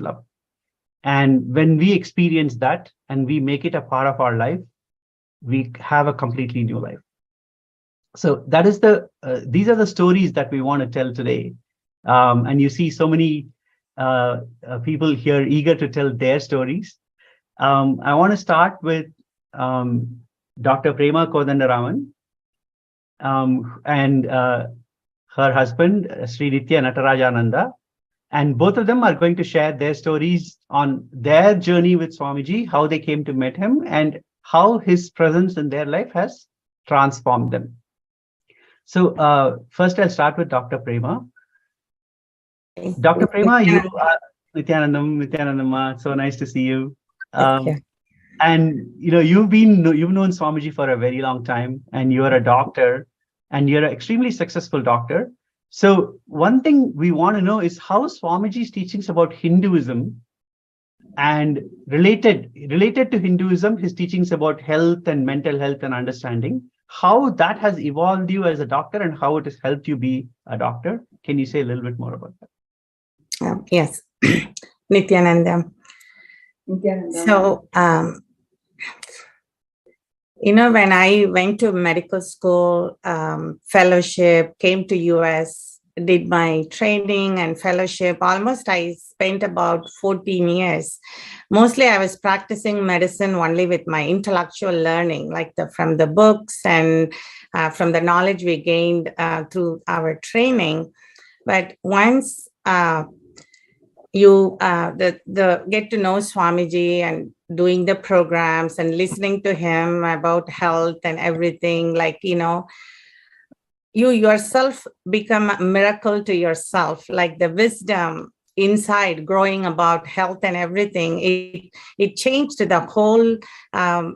love. And when we experience that and we make it a part of our life, we have a completely new life. So that is these are the stories that we want to tell today. And you see so many people here eager to tell their stories. I want to start with Dr. Prema Kodandaraman and her husband, Sri Nithya Natarajananda. And both of them are going to share their stories on their journey with Swamiji, how they came to meet him, and how his presence in their life has transformed them. So first I'll start with Dr. Prema. Dr. Prema, you are Nithyanandam, so nice to see you. And you've known Swamiji for a very long time, and you're a doctor, and you're an extremely successful doctor. So one thing we want to know is how Swamiji's teachings about Hinduism and related to Hinduism, his teachings about health and mental health and understanding, how that has evolved you as a doctor and how it has helped you be a doctor. Can you say a little bit more about that? Yes, Nithyananda. So, when I went to medical school, fellowship, came to US, did my training and fellowship, almost I spent about 14 years. Mostly I was practicing medicine only with my intellectual learning, like from the books and from the knowledge we gained through our training. But once you get to know Swamiji and doing the programs and listening to him about health and everything, you yourself become a miracle to yourself, like the wisdom inside growing about health and everything. It changed the whole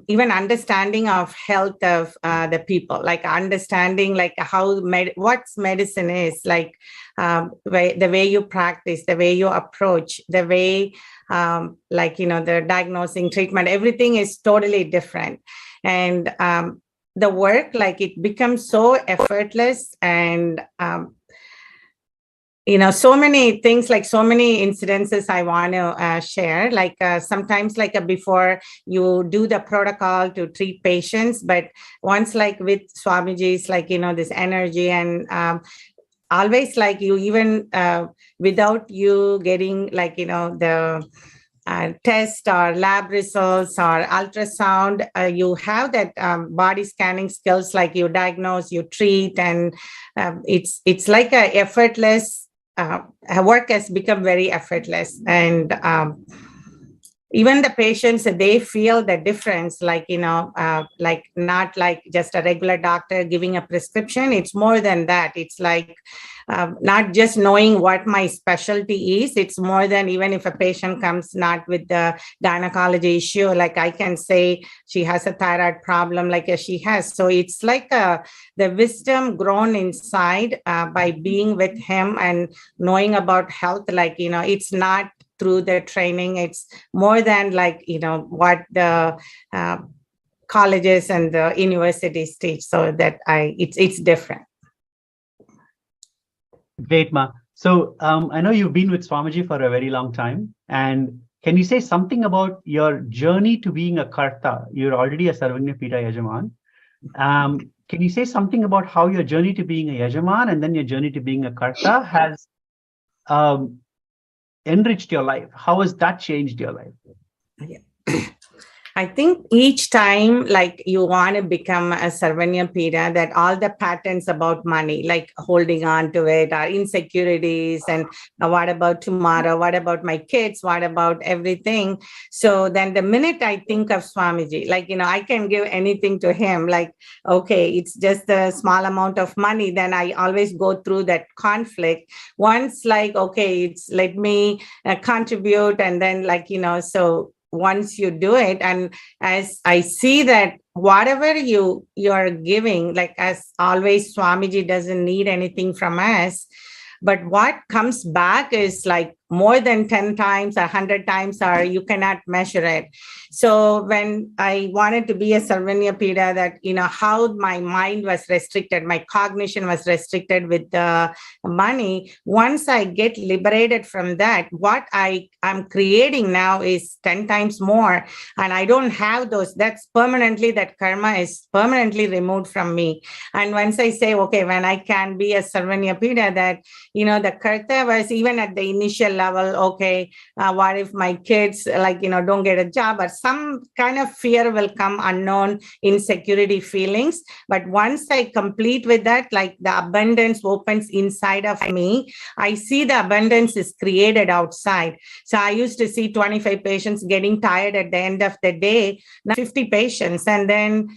even understanding of health of the people, like understanding like how what's medicine is, like the way you practice, the way you approach, the way the diagnosing, treatment, everything is totally different. And the work, like it becomes so effortless, and so many things, like so many incidences I want to share, like sometimes before you do the protocol to treat patients, but once like with Swamiji's this energy and always like you even without you getting the test or lab results or ultrasound, you have that body scanning skills, like you diagnose, you treat, and it's like a effortless work has become very effortless. And even the patients, they feel the difference, like not like just a regular doctor giving a prescription. It's more than that. It's like not just knowing what my specialty is. It's more than, even if a patient comes not with the gynecology issue, like I can say she has a thyroid problem, like she has. So it's like the wisdom grown inside by being with him and knowing about health. It's not through the training, it's more than what the colleges and the universities teach. So that it's different. Great, Ma. So I know you've been with Swamiji for a very long time. And can you say something about your journey to being a Karta? You're already a Sarvagna Pita Yajaman. Can you say something about how your journey to being a Yajaman and then your journey to being a Karta has enriched your life? How has that changed your life? Yeah. I think each time, like you want to become a Sarvagna Pita, that all the patterns about money, like holding on to it, are insecurities, and what about tomorrow? What about my kids? What about everything? So then the minute I think of Swamiji, I can give anything to him, like, okay, it's just a small amount of money. Then I always go through that conflict. Once okay, it's let me contribute. And then so once you do it, and as I see that whatever you're giving, like as always, Swamiji doesn't need anything from us, but what comes back is like more than 10 times or 100 times, or you cannot measure it. So when I wanted to be a Sarvanyapida, that, how my mind was restricted, my cognition was restricted with the money. Once I get liberated from that, what I am creating now is 10 times more. And I don't have those. That's permanently, that karma is permanently removed from me. And once I say, okay, when I can be a Sarvanyapida, that, the karta was even at the initial level, okay, what if my kids, don't get a job, or some kind of fear will come, unknown insecurity feelings. But once I complete with that, like the abundance opens inside of me, I see the abundance is created outside. So I used to see 25 patients getting tired at the end of the day, now 50 patients. And then,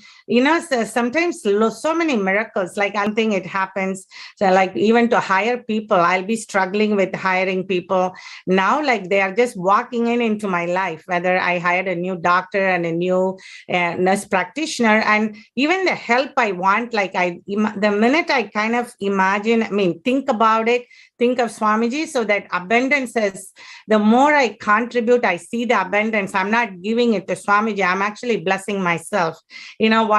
so sometimes so many miracles, like I think it happens. So like even to hire people, I'll be struggling with hiring people. Now, like they are just walking into my life, whether I hired a new doctor and a new nurse practitioner, and even the help I want, like the minute I kind of think about it, think of Swamiji, so that abundance is, the more I contribute, I see the abundance. I'm not giving it to Swamiji. I'm actually blessing myself.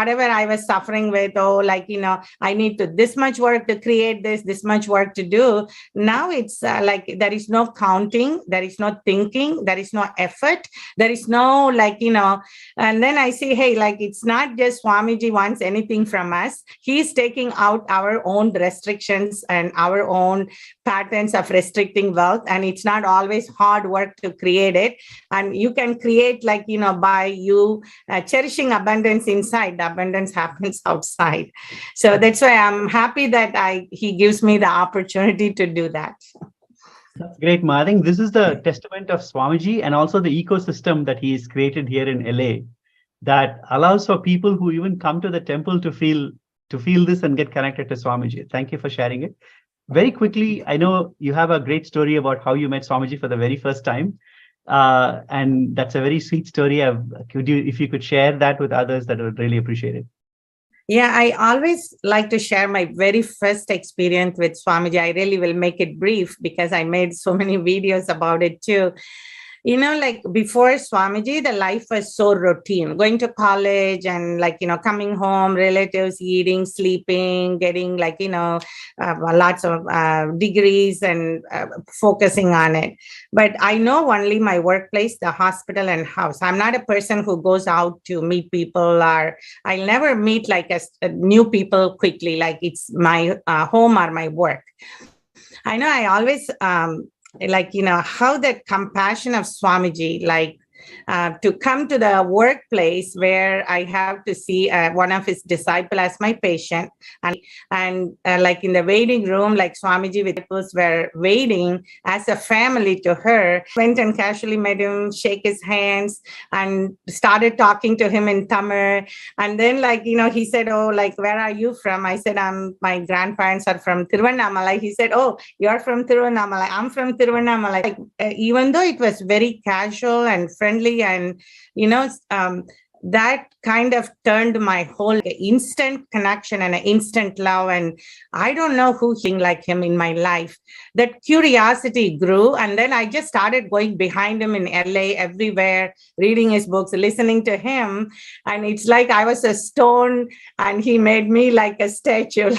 Whatever I was suffering with, I need to this much work to create this much work to do. Now it's like there is no counting, there is no thinking, there is no effort, there is no and then I see, hey, like it's not just Swamiji wants anything from us. He's taking out our own restrictions and our own patterns of restricting wealth, and it's not always hard work to create it. And you can create by you cherishing abundance inside, the abundance happens outside. So that's why I'm happy that he gives me the opportunity to do that. That's great, Ma. I think this is the testament of Swamiji and also the ecosystem that he has created here in LA that allows for people who even come to the temple to feel this and get connected to Swamiji. Thank you for sharing it. Very quickly, I know you have a great story about how you met Swamiji for the very first time. And that's a very sweet story. If you could share that with others, that would really appreciate it. Yeah, I always like to share my very first experience with Swamiji. I really will make it brief because I made so many videos about it too. Like before Swamiji, the life was so routine, going to college and coming home, relatives, eating, sleeping, getting lots of degrees and focusing on it. But I know only my workplace, the hospital and house. I'm not a person who goes out to meet people, or I'll never meet a new people quickly, like it's my home or my work. I know I always how the compassion of Swamiji, to come to the workplace where I have to see one of his disciples as my patient, and in the waiting room, like Swamiji with disciples were waiting as a family to her. Went and casually met him, shake his hands, and started talking to him in Tamil. And then he said, oh, where are you from? I said, my grandparents are from Tiruvannamalai. He said, oh, you're from Tiruvannamalai. I'm from Tiruvannamalai. Even though it was very casual and friendly, and that kind of turned my whole instant connection and an instant love. And I don't know who like him in my life. That curiosity grew, and then I just started going behind him in LA, everywhere, reading his books, listening to him. And it's like I was a stone and he made me like a statue,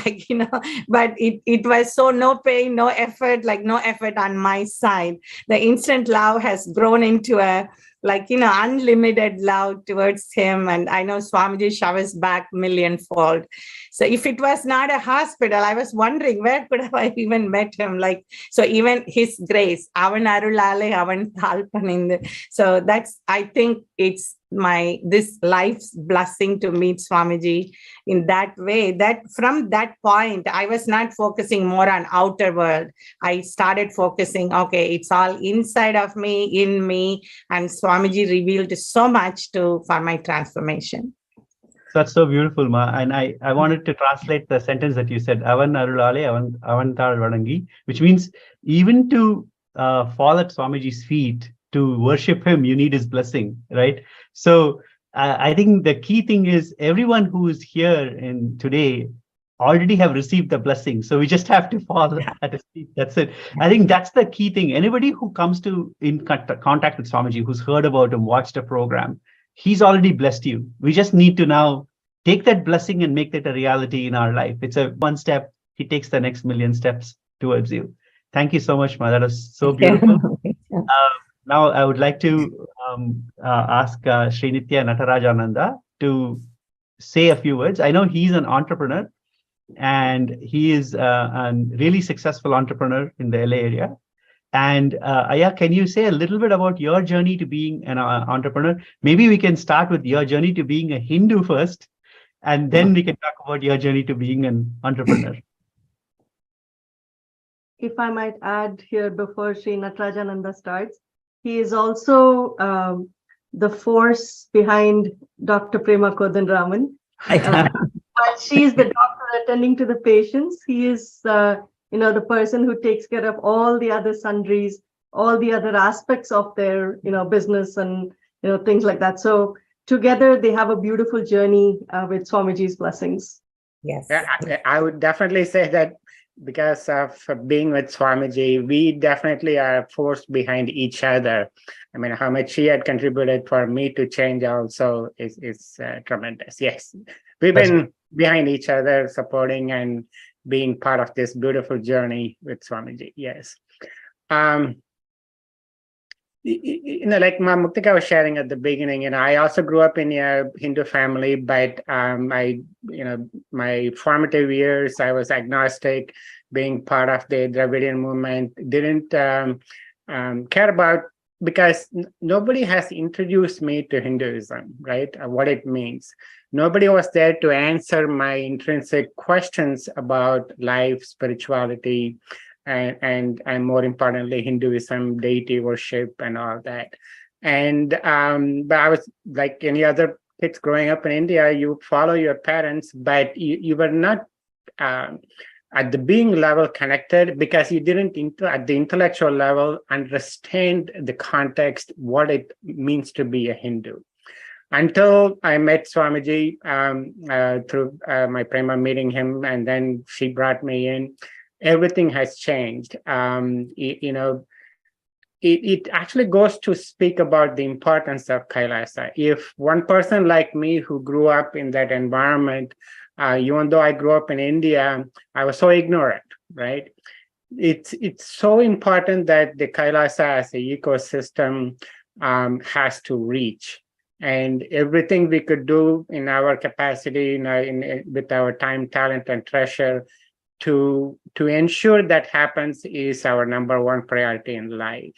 but it was so no pain, no effort, no effort on my side. The instant love has grown into a unlimited love towards him. And I know Swamiji showers back millionfold. So if it was not a hospital, I was wondering where could have I even met him? So even his grace, avan arulale, avan thalpaninde. So that's, I think it's this life's blessing to meet Swamiji in that way, that from that point, I was not focusing more on outer world. I started focusing, okay, it's all inside of me, in me, and Swamiji revealed so much for my transformation. That's so beautiful, Ma. And I wanted to translate the sentence that you said, Avan Arulale, Avantar Vadangi, which means even to fall at Swamiji's feet, to worship him, you need his blessing, right? So I think the key thing is everyone who is here today already have received the blessing. So we just have to fall Yeah. at his feet. That's it. I think that's the key thing. Anybody who comes to in contact with Swamiji, who's heard about him, watched a program, he's already blessed you. We just need to now take that blessing and make that a reality in our life. It's a one step. He takes the next million steps towards you. Thank you so much, Ma. That was so beautiful. Now I would like to ask Srinitya Natarajananda to say a few words. I know he's an entrepreneur and he is a really successful entrepreneur in the LA area. And Aya, can you say a little bit about your journey to being an entrepreneur? Maybe we can start with your journey to being a Hindu first, and then we can talk about your journey to being an entrepreneur. If I might add here before Sri Natarajananda starts, he is also the force behind Dr. Prema Kodanraman. While she is the doctor attending to the patients, he is the person who takes care of all the other sundries, all the other aspects of their business and things like that. So together they have a beautiful journey with Swamiji's blessings. Yes. I would definitely say that because of being with Swamiji, we definitely are a force behind each other. I mean, how much he had contributed for me to change also is tremendous. Yes, we've been behind each other, supporting and being part of this beautiful journey with Swamiji. Yes. Like Muktika was sharing at the beginning, I also grew up in a Hindu family, but my formative years, I was agnostic, being part of the Dravidian movement, didn't care about, because nobody has introduced me to Hinduism, right? What it means. Nobody was there to answer my intrinsic questions about life, spirituality, and more importantly, Hinduism, deity worship, and all that. And but I was like any other kids growing up in India. You follow your parents, but you were not at the being level connected, because you didn't at the intellectual level understand the context, what it means to be a Hindu. Until I met Swamiji through my Prema meeting him, and then she brought me in. Everything has changed. It actually goes to speak about the importance of Kailasa. If one person like me who grew up in that environment, even though I grew up in India, I was so ignorant, right? It's so important that the Kailasa as an ecosystem has to reach. And everything we could do in our capacity, with our time, talent, and treasure, to ensure that happens is our number one priority in life.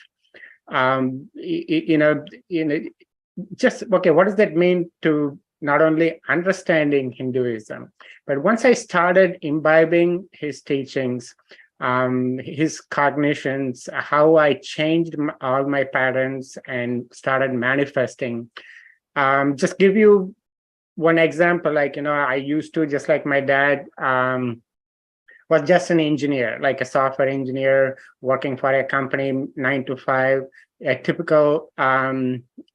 Just okay, what does that mean to not only understanding Hinduism, but once I started imbibing his teachings, his cognitions, how I changed all my patterns and started manifesting. Just give you one example, I used to, just like my dad, was just an engineer, like a software engineer working for a company 9 to 5, a typical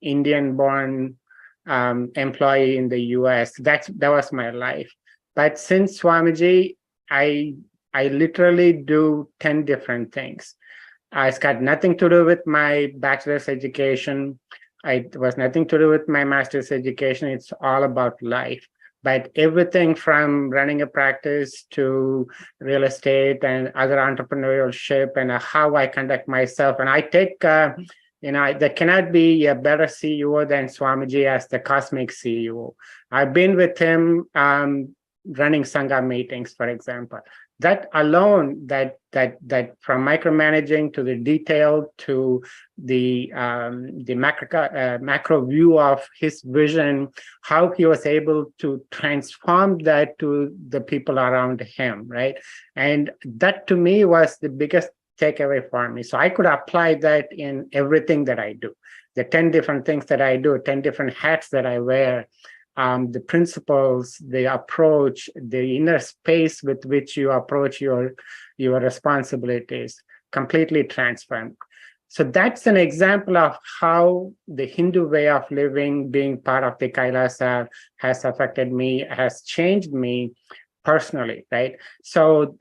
Indian-born employee in the US. That was my life. But since Swamiji, I literally do 10 different things. It's got nothing to do with my bachelor's education. It was nothing to do with my master's education. It's all about life. But everything from running a practice to real estate and other entrepreneurship, and how I conduct myself. And I take, there cannot be a better CEO than Swamiji as the cosmic CEO. I've been with him running Sangha meetings, for example. That alone, that from micromanaging to the detail to the macro view of his vision, how he was able to transform that to the people around him, right? And that to me was the biggest takeaway for me. So I could apply that in everything that I do. The 10 different things that I do, 10 different hats that I wear, the principles, the approach, the inner space with which you approach your responsibilities, completely transformed. So that's an example of how the Hindu way of living, being part of the Kailasa, has affected me, has changed me. personally, right? So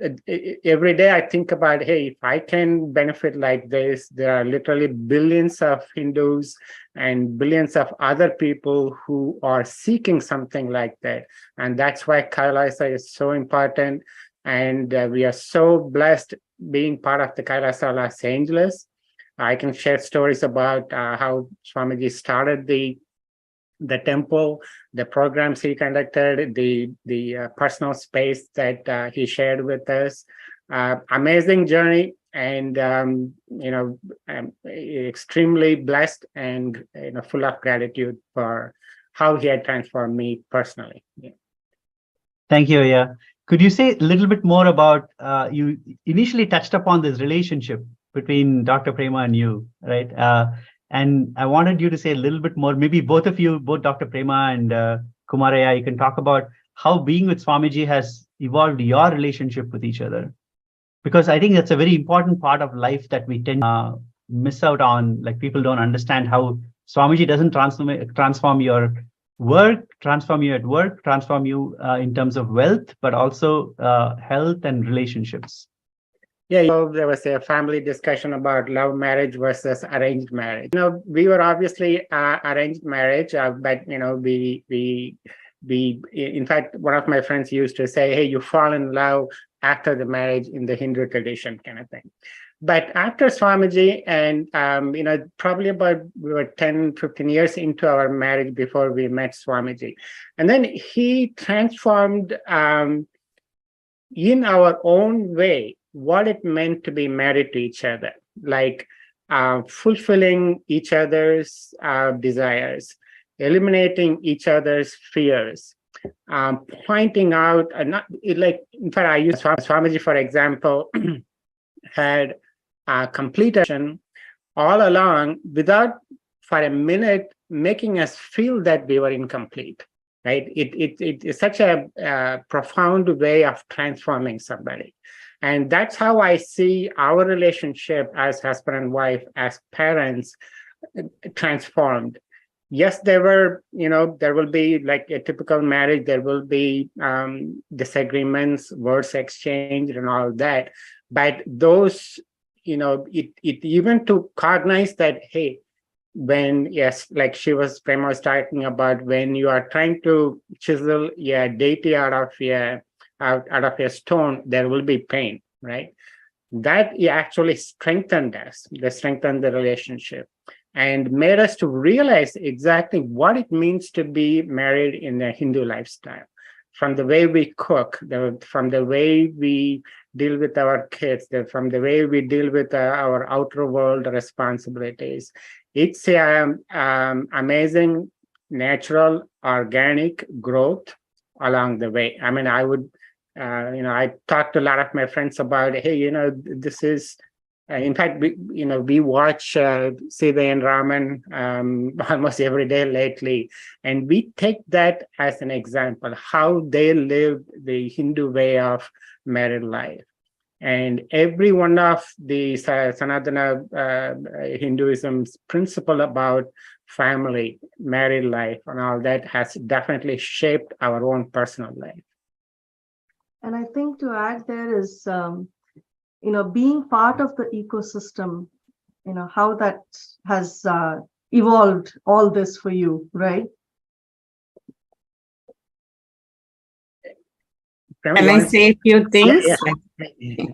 every day I think about, hey, if I can benefit like this, there are literally billions of Hindus and billions of other people who are seeking something like that. And that's why Kailasa is so important. And we are so blessed being part of the Kailasa Los Angeles. I can share stories about how Swamiji started the temple, the programs he conducted, the personal space that he shared with us. Amazing journey, and I'm extremely blessed and full of gratitude for how he had transformed me personally. Yeah. Thank you. Yeah. Could you say a little bit more about, you initially touched upon this relationship between Dr. Prema and you, right? And I wanted you to say a little bit more, maybe both of you, both Dr. Prema and Kumaraya, you can talk about how being with Swamiji has evolved your relationship with each other. Because I think that's a very important part of life that we tend to miss out on. Like, people don't understand how Swamiji doesn't transform your work, transform you at work, transform you in terms of wealth, but also health and relationships. Yeah, there was a family discussion about love marriage versus arranged marriage. We were obviously arranged marriage, but we in fact, one of my friends used to say, hey, you fall in love after the marriage in the Hindu tradition kind of thing. But after Swamiji, and probably about, we were 10, 15 years into our marriage before we met Swamiji. And then he transformed in our own way what it meant to be married to each other, like fulfilling each other's desires, eliminating each other's fears, pointing out, in fact, I use Swamiji, for example, had completion all along without for a minute making us feel that we were incomplete, right? It is such a profound way of transforming somebody. And that's how I see our relationship as husband and wife, as parents, transformed. Yes, there will be like a typical marriage, there will be disagreements, words exchanged and all that. But those, it even to cognize that, hey, when, yes, like Prema was talking about, when you are trying to chisel a deity out of a stone, there will be pain, right? That actually strengthened us, they strengthened the relationship and made us to realize exactly what it means to be married in a Hindu lifestyle. From the way we cook, from the way we deal with our kids, from the way we deal with our outer world responsibilities. It's amazing, natural, organic growth along the way. I mean, I would, I talked to a lot of my friends about, hey, this is, in fact, we watch Sita and Raman almost every day lately, and we take that as an example, how they live the Hindu way of married life. And every one of the Sanatana Hinduism's principle about family, married life, and all that has definitely shaped our own personal life. And I think to add there is, being part of the ecosystem, how that has evolved all this for you, right? Can I say a few things? Yeah.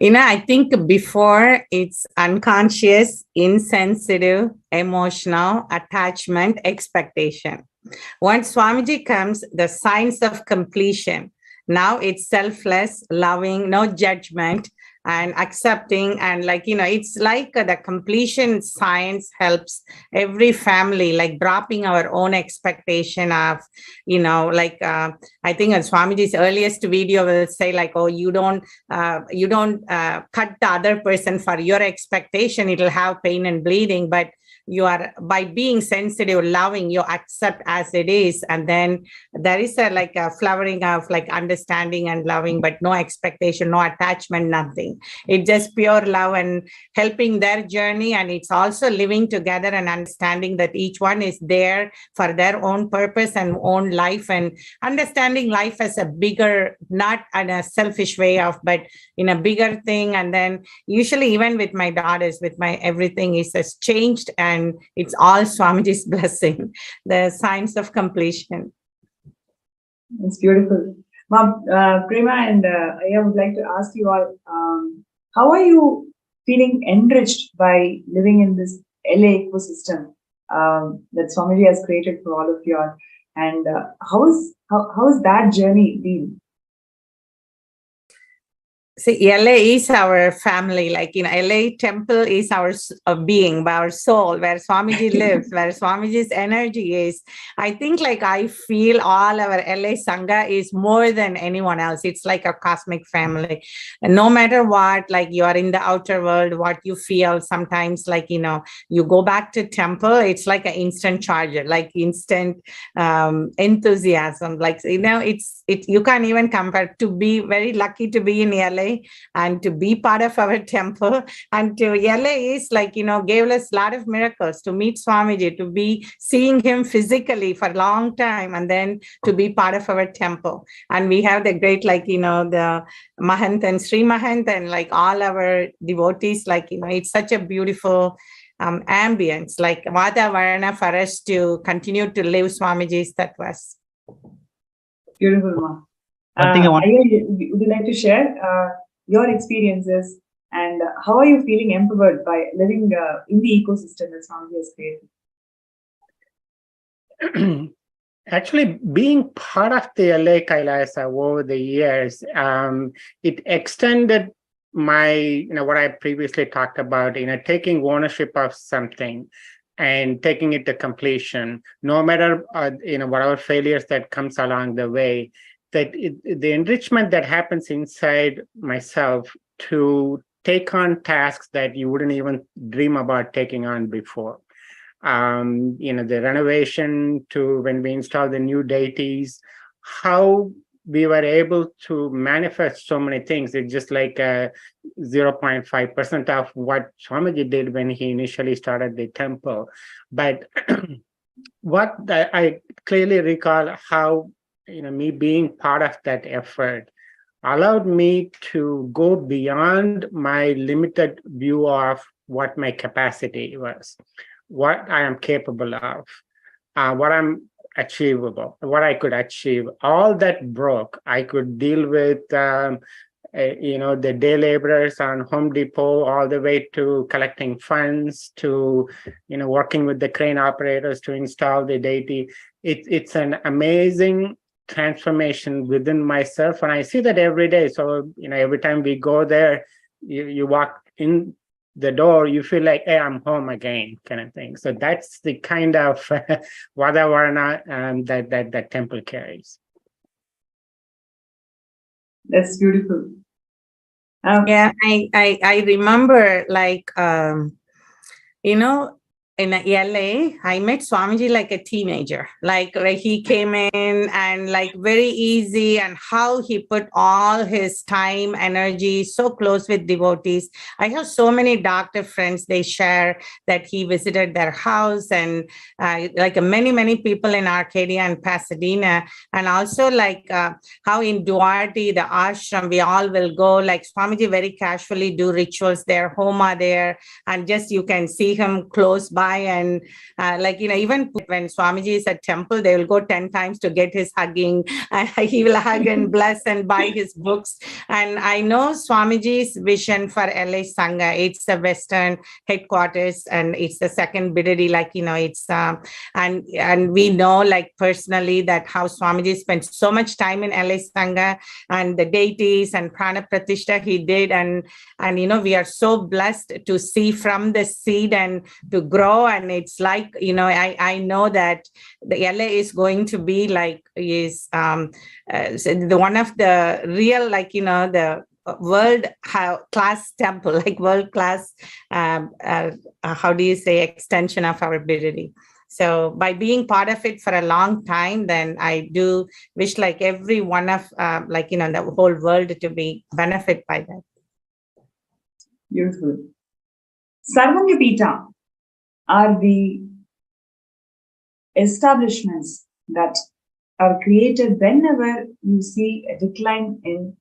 I think before it's unconscious, insensitive, emotional, attachment, expectation. Once Swamiji comes, the signs of completion. Now it's selfless, loving, no judgment, and accepting. And it's like the completion science helps every family, like dropping our own expectation of, I think Swamiji's earliest video will say oh, you don't cut the other person for your expectation. It'll have pain and bleeding. But you are, by being sensitive, loving, you accept as it is. And then there is a like a flowering of like understanding and loving, but no expectation, no attachment, nothing. It's just pure love and helping their journey. And it's also living together and understanding that each one is there for their own purpose and own life, and understanding life as a bigger, not in a selfish way of, but in a bigger thing. And then usually even with my daughters, with my everything is has changed, and it's all Swamiji's blessing, the signs of completion. It's beautiful. Mom, Prema and I would like to ask you all, how are you feeling enriched by living in this LA ecosystem that Swamiji has created for all of you all? And how is that journey been? See, LA is our family. Like in LA, temple is our being, our soul, where Swamiji lives, where Swamiji's energy is. I think like I feel all our LA Sangha is more than anyone else. It's like a cosmic family. And no matter what, like you are in the outer world, what you feel sometimes, like, you know, you go back to temple, it's like an instant charger, like instant enthusiasm. Like, you know, you can't even compare. To be very lucky to be in LA and to be part of our temple, and to LA is like, you know, gave us a lot of miracles, to meet Swamiji, to be seeing him physically for a long time, and then to be part of our temple. And we have the great, like, you know, the Mahant and Sri Mahant and like all our devotees, like, you know, it's such a beautiful ambience, like Vata Varna for us to continue to live Swamiji's tattvas. Beautiful, Ma. One thing I want- would you like to share your experiences and how are you feeling empowered by living in the ecosystem that Swamiji has created? Actually, being part of the LA Kailasa over the years, it extended my, you know, what I previously talked about, you know, taking ownership of something and taking it to completion, no matter, you know, whatever failures that comes along the way, that the enrichment that happens inside myself to take on tasks that you wouldn't even dream about taking on before. You know, the renovation to when we install the new deities, how we were able to manifest so many things. It's just like 0.5% of what Swamiji did when he initially started the temple. But what I clearly recall how, you know, me being part of that effort allowed me to go beyond my limited view of what my capacity was, what I am capable of, what I'm achievable, what I could achieve. All that broke. I could deal with, you know, the day laborers on Home Depot, all the way to collecting funds, to, you know, working with the crane operators to install the deity. It's an amazing transformation within myself, and I see that every day. So, you know, every time we go there, you walk in the door, you feel like, hey, I'm home again, kind of thing. So that's the kind of Vadavarana that temple carries. That's beautiful. Yeah, I remember, like, you know, in LA, I met Swamiji like a teenager. Like he came in and like very easy, and how he put all his time, energy so close with devotees. I have so many doctor friends, they share that he visited their house, and like many people in Arcadia and Pasadena. And also like how in Duarte, the ashram, we all will go, like Swamiji very casually do rituals there, homa there, and just you can see him close by. And like, you know, even when Swamiji is at temple, they will go 10 times to get his hugging. He will hug and bless and buy his books. And I know Swamiji's vision for LA Sangha, it's the Western headquarters, and it's the second Bidadi, like, you know, it's and we know like personally that how Swamiji spent so much time in LA Sangha and the deities and Prana Pratishtha he did. And you know, we are so blessed to see from the seed and to grow. And it's like, you know, I know that the LA is going to be like, is the one of the real, like, you know, the class temple, like world class, how do you say, extension of our ability. So by being part of it for a long time, then I do wish like every one of the whole world to be benefit by that. Beautiful. Sarvanyapita are the establishments that are created whenever you see a decline in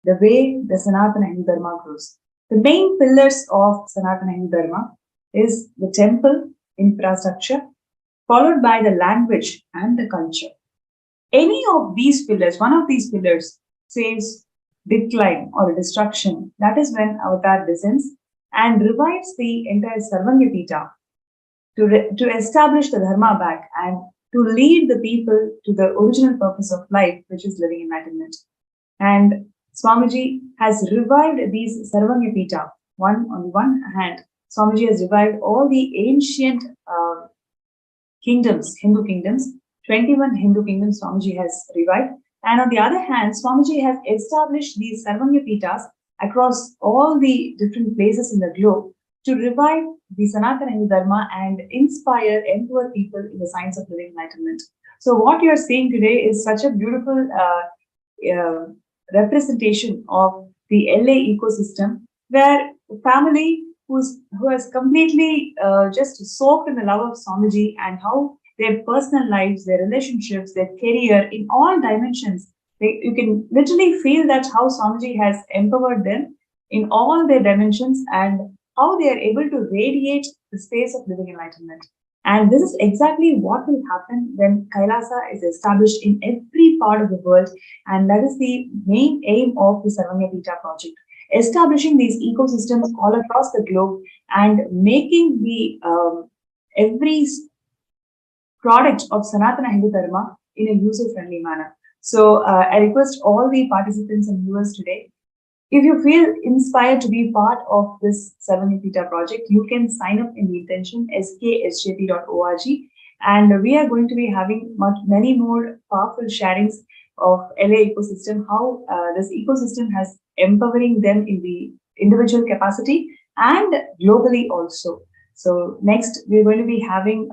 the way the Sanatana Hindu Dharma grows. The main pillars of Sanatana Hindu Dharma is the temple infrastructure, followed by the language and the culture. Any of these pillars, one of these pillars says decline or destruction, that is when Avatar descends and revives the entire Sarvanyapita to establish the Dharma back and to lead the people to the original purpose of life, which is living enlightenment. And Swamiji has revived these Sarvanyapita. On the one hand, Swamiji has revived all the ancient kingdoms, Hindu kingdoms, 21 Hindu kingdoms Swamiji has revived. And on the other hand, Swamiji has established these Sarvanyapitas across all the different places in the globe to revive the Sanatana Hindu Dharma and inspire, empower people in the science of living enlightenment. So what you're seeing today is such a beautiful representation of the LA ecosystem, where the family who has completely just soaked in the love of Swamiji and how their personal lives, their relationships, their career, in all dimensions, you can literally feel that how Swamiji has empowered them in all their dimensions and how they are able to radiate the space of living enlightenment. And this is exactly what will happen when Kailasa is established in every part of the world. And that is the main aim of the Sarvanyapita project. Establishing these ecosystems all across the globe and making the every product of Sanatana Hindu Dharma in a user-friendly manner. So I request all the participants and viewers today, if you feel inspired to be part of this Sarvanyapita project, you can sign up in the intention sksjp.org, and we are going to be having many more powerful sharings of LA ecosystem, how this ecosystem has empowering them in the individual capacity and globally also. So next, we're going to be having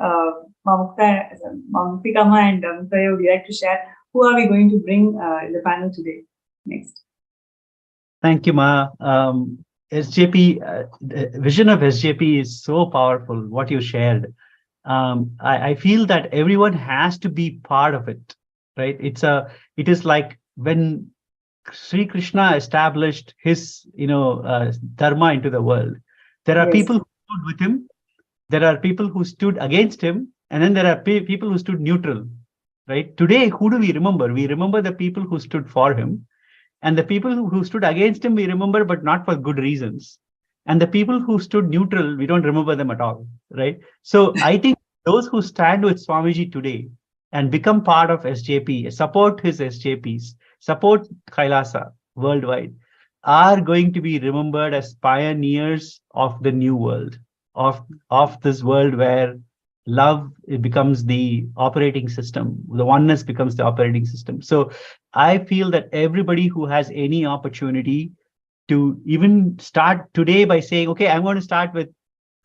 Muktika and Mukta, would you like to share who are we going to bring in the panel today? Next. Thank you, Ma. SJP, the vision of SJP is so powerful, what you shared. I feel that everyone has to be part of it, right? It is like when Sri Krishna established his, dharma into the world. There are people who stood with him, there are people who stood against him, and then there are people who stood neutral, right? Today, who do we remember? We remember the people who stood for him. And the people who stood against him, we remember, but not for good reasons. And the people who stood neutral, we don't remember them at all, right? So I think those who stand with Swamiji today and become part of SJP, support his SJPs, support Kailasa worldwide, are going to be remembered as pioneers of the new world, of this world where love, it becomes the operating system. The oneness becomes the operating system. So I feel that everybody who has any opportunity to even start today by saying, okay, I'm going to start with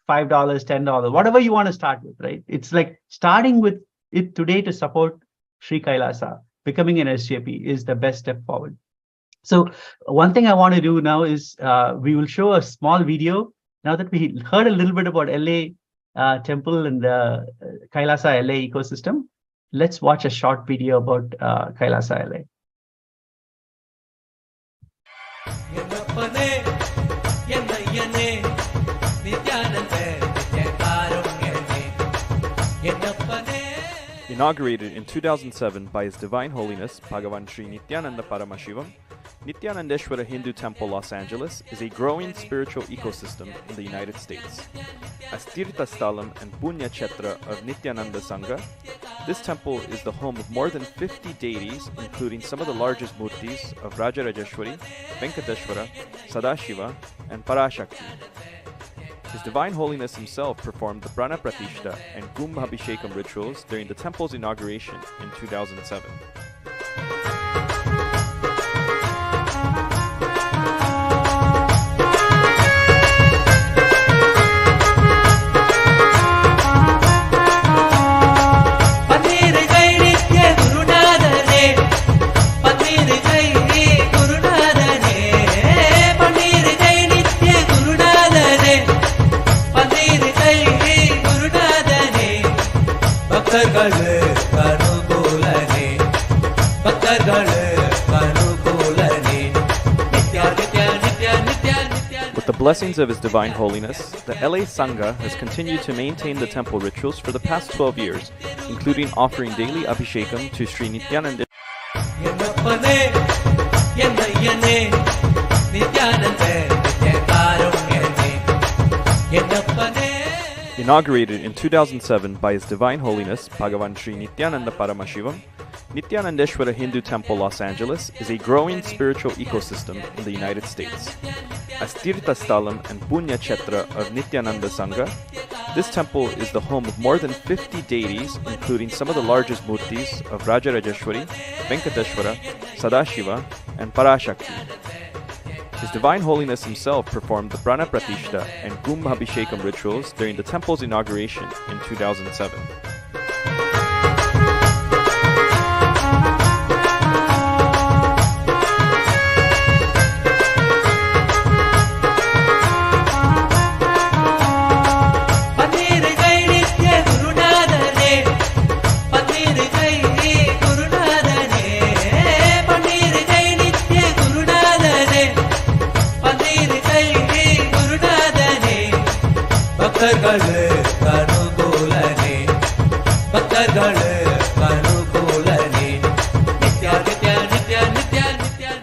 $5, $10, whatever you want to start with, right? It's like starting with it today to support Sri Kailasa, becoming an SJP is the best step forward. So one thing I want to do now is we will show a small video. Now that we heard a little bit about LA temple and the Kailasa LA ecosystem, let's watch a short video about Kailasa LA. Inaugurated in 2007 by His Divine Holiness Bhagavan Sri Nithyananda Paramashivam, Nithyanandeshwara Hindu Temple Los Angeles is a growing spiritual ecosystem in the United States. As Tirtha Sthalam and Punya Kshetra of Nithyananda Sangha, this temple is the home of more than 50 deities, including some of the largest murtis of Rajarajeshwari, Venkateshwara, Sadashiva, and Parashakti. His Divine Holiness himself performed the Prana Pratishta and Kumbhabhishekam rituals during the temple's inauguration in 2007. With the blessings of His Divine Holiness, the LA Sangha has continued to maintain the temple rituals for the past 12 years, including offering daily Abhishekam to Sri Nithyananda. Inaugurated in 2007 by His Divine Holiness Bhagavan Sri Nithyananda Paramashivam, Nithyanandeshwara Hindu Temple, Los Angeles is a growing spiritual ecosystem in the United States. As Tirtha Sthalam and Punya Kshetra of Nithyananda Sangha, this temple is the home of more than 50 deities, including some of the largest murtis of Rajarajeshwari, Venkateshwara, Sadashiva, and Parashakti. His Divine Holiness himself performed the Prana Pratishta and Kumbhabhishekam rituals during the temple's inauguration in 2007.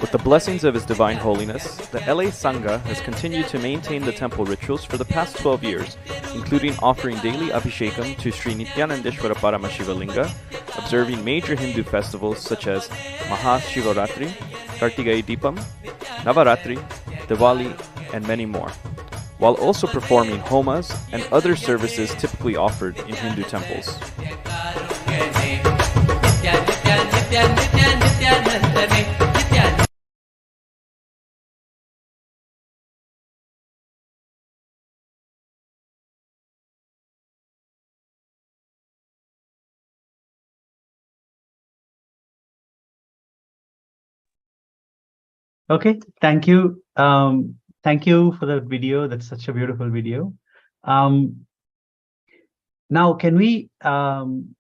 With the blessings of His Divine Holiness, the LA Sangha has continued to maintain the temple rituals for the past 12 years, including offering daily Abhishekam to Sri Nithyanandeshwara Paramashiva Linga, observing major Hindu festivals such as Mahashivaratri, Kartigai Deepam, Navaratri, Diwali, and many more, while also performing homas and other services typically offered in Hindu temples. Okay, thank you. Thank you for the video. That's such a beautiful video. Now, can we can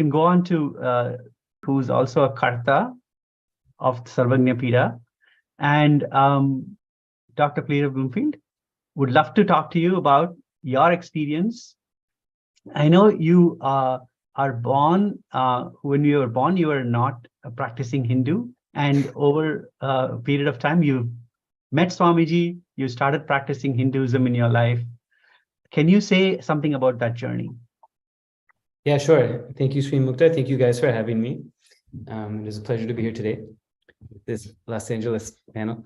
go on to who's also a Karta of Sarvagnya Pida, and Dr. Clear Bloomfield would love to talk to you about your experience. I know you are born, when you were born, you were not a practicing Hindu, and over a period of time, you met Swamiji, you started practicing Hinduism in your life. Can you say something about that journey? Yeah, sure. Thank you, Sri Mukta. Thank you guys for having me. It is a pleasure to be here today, this Los Angeles panel.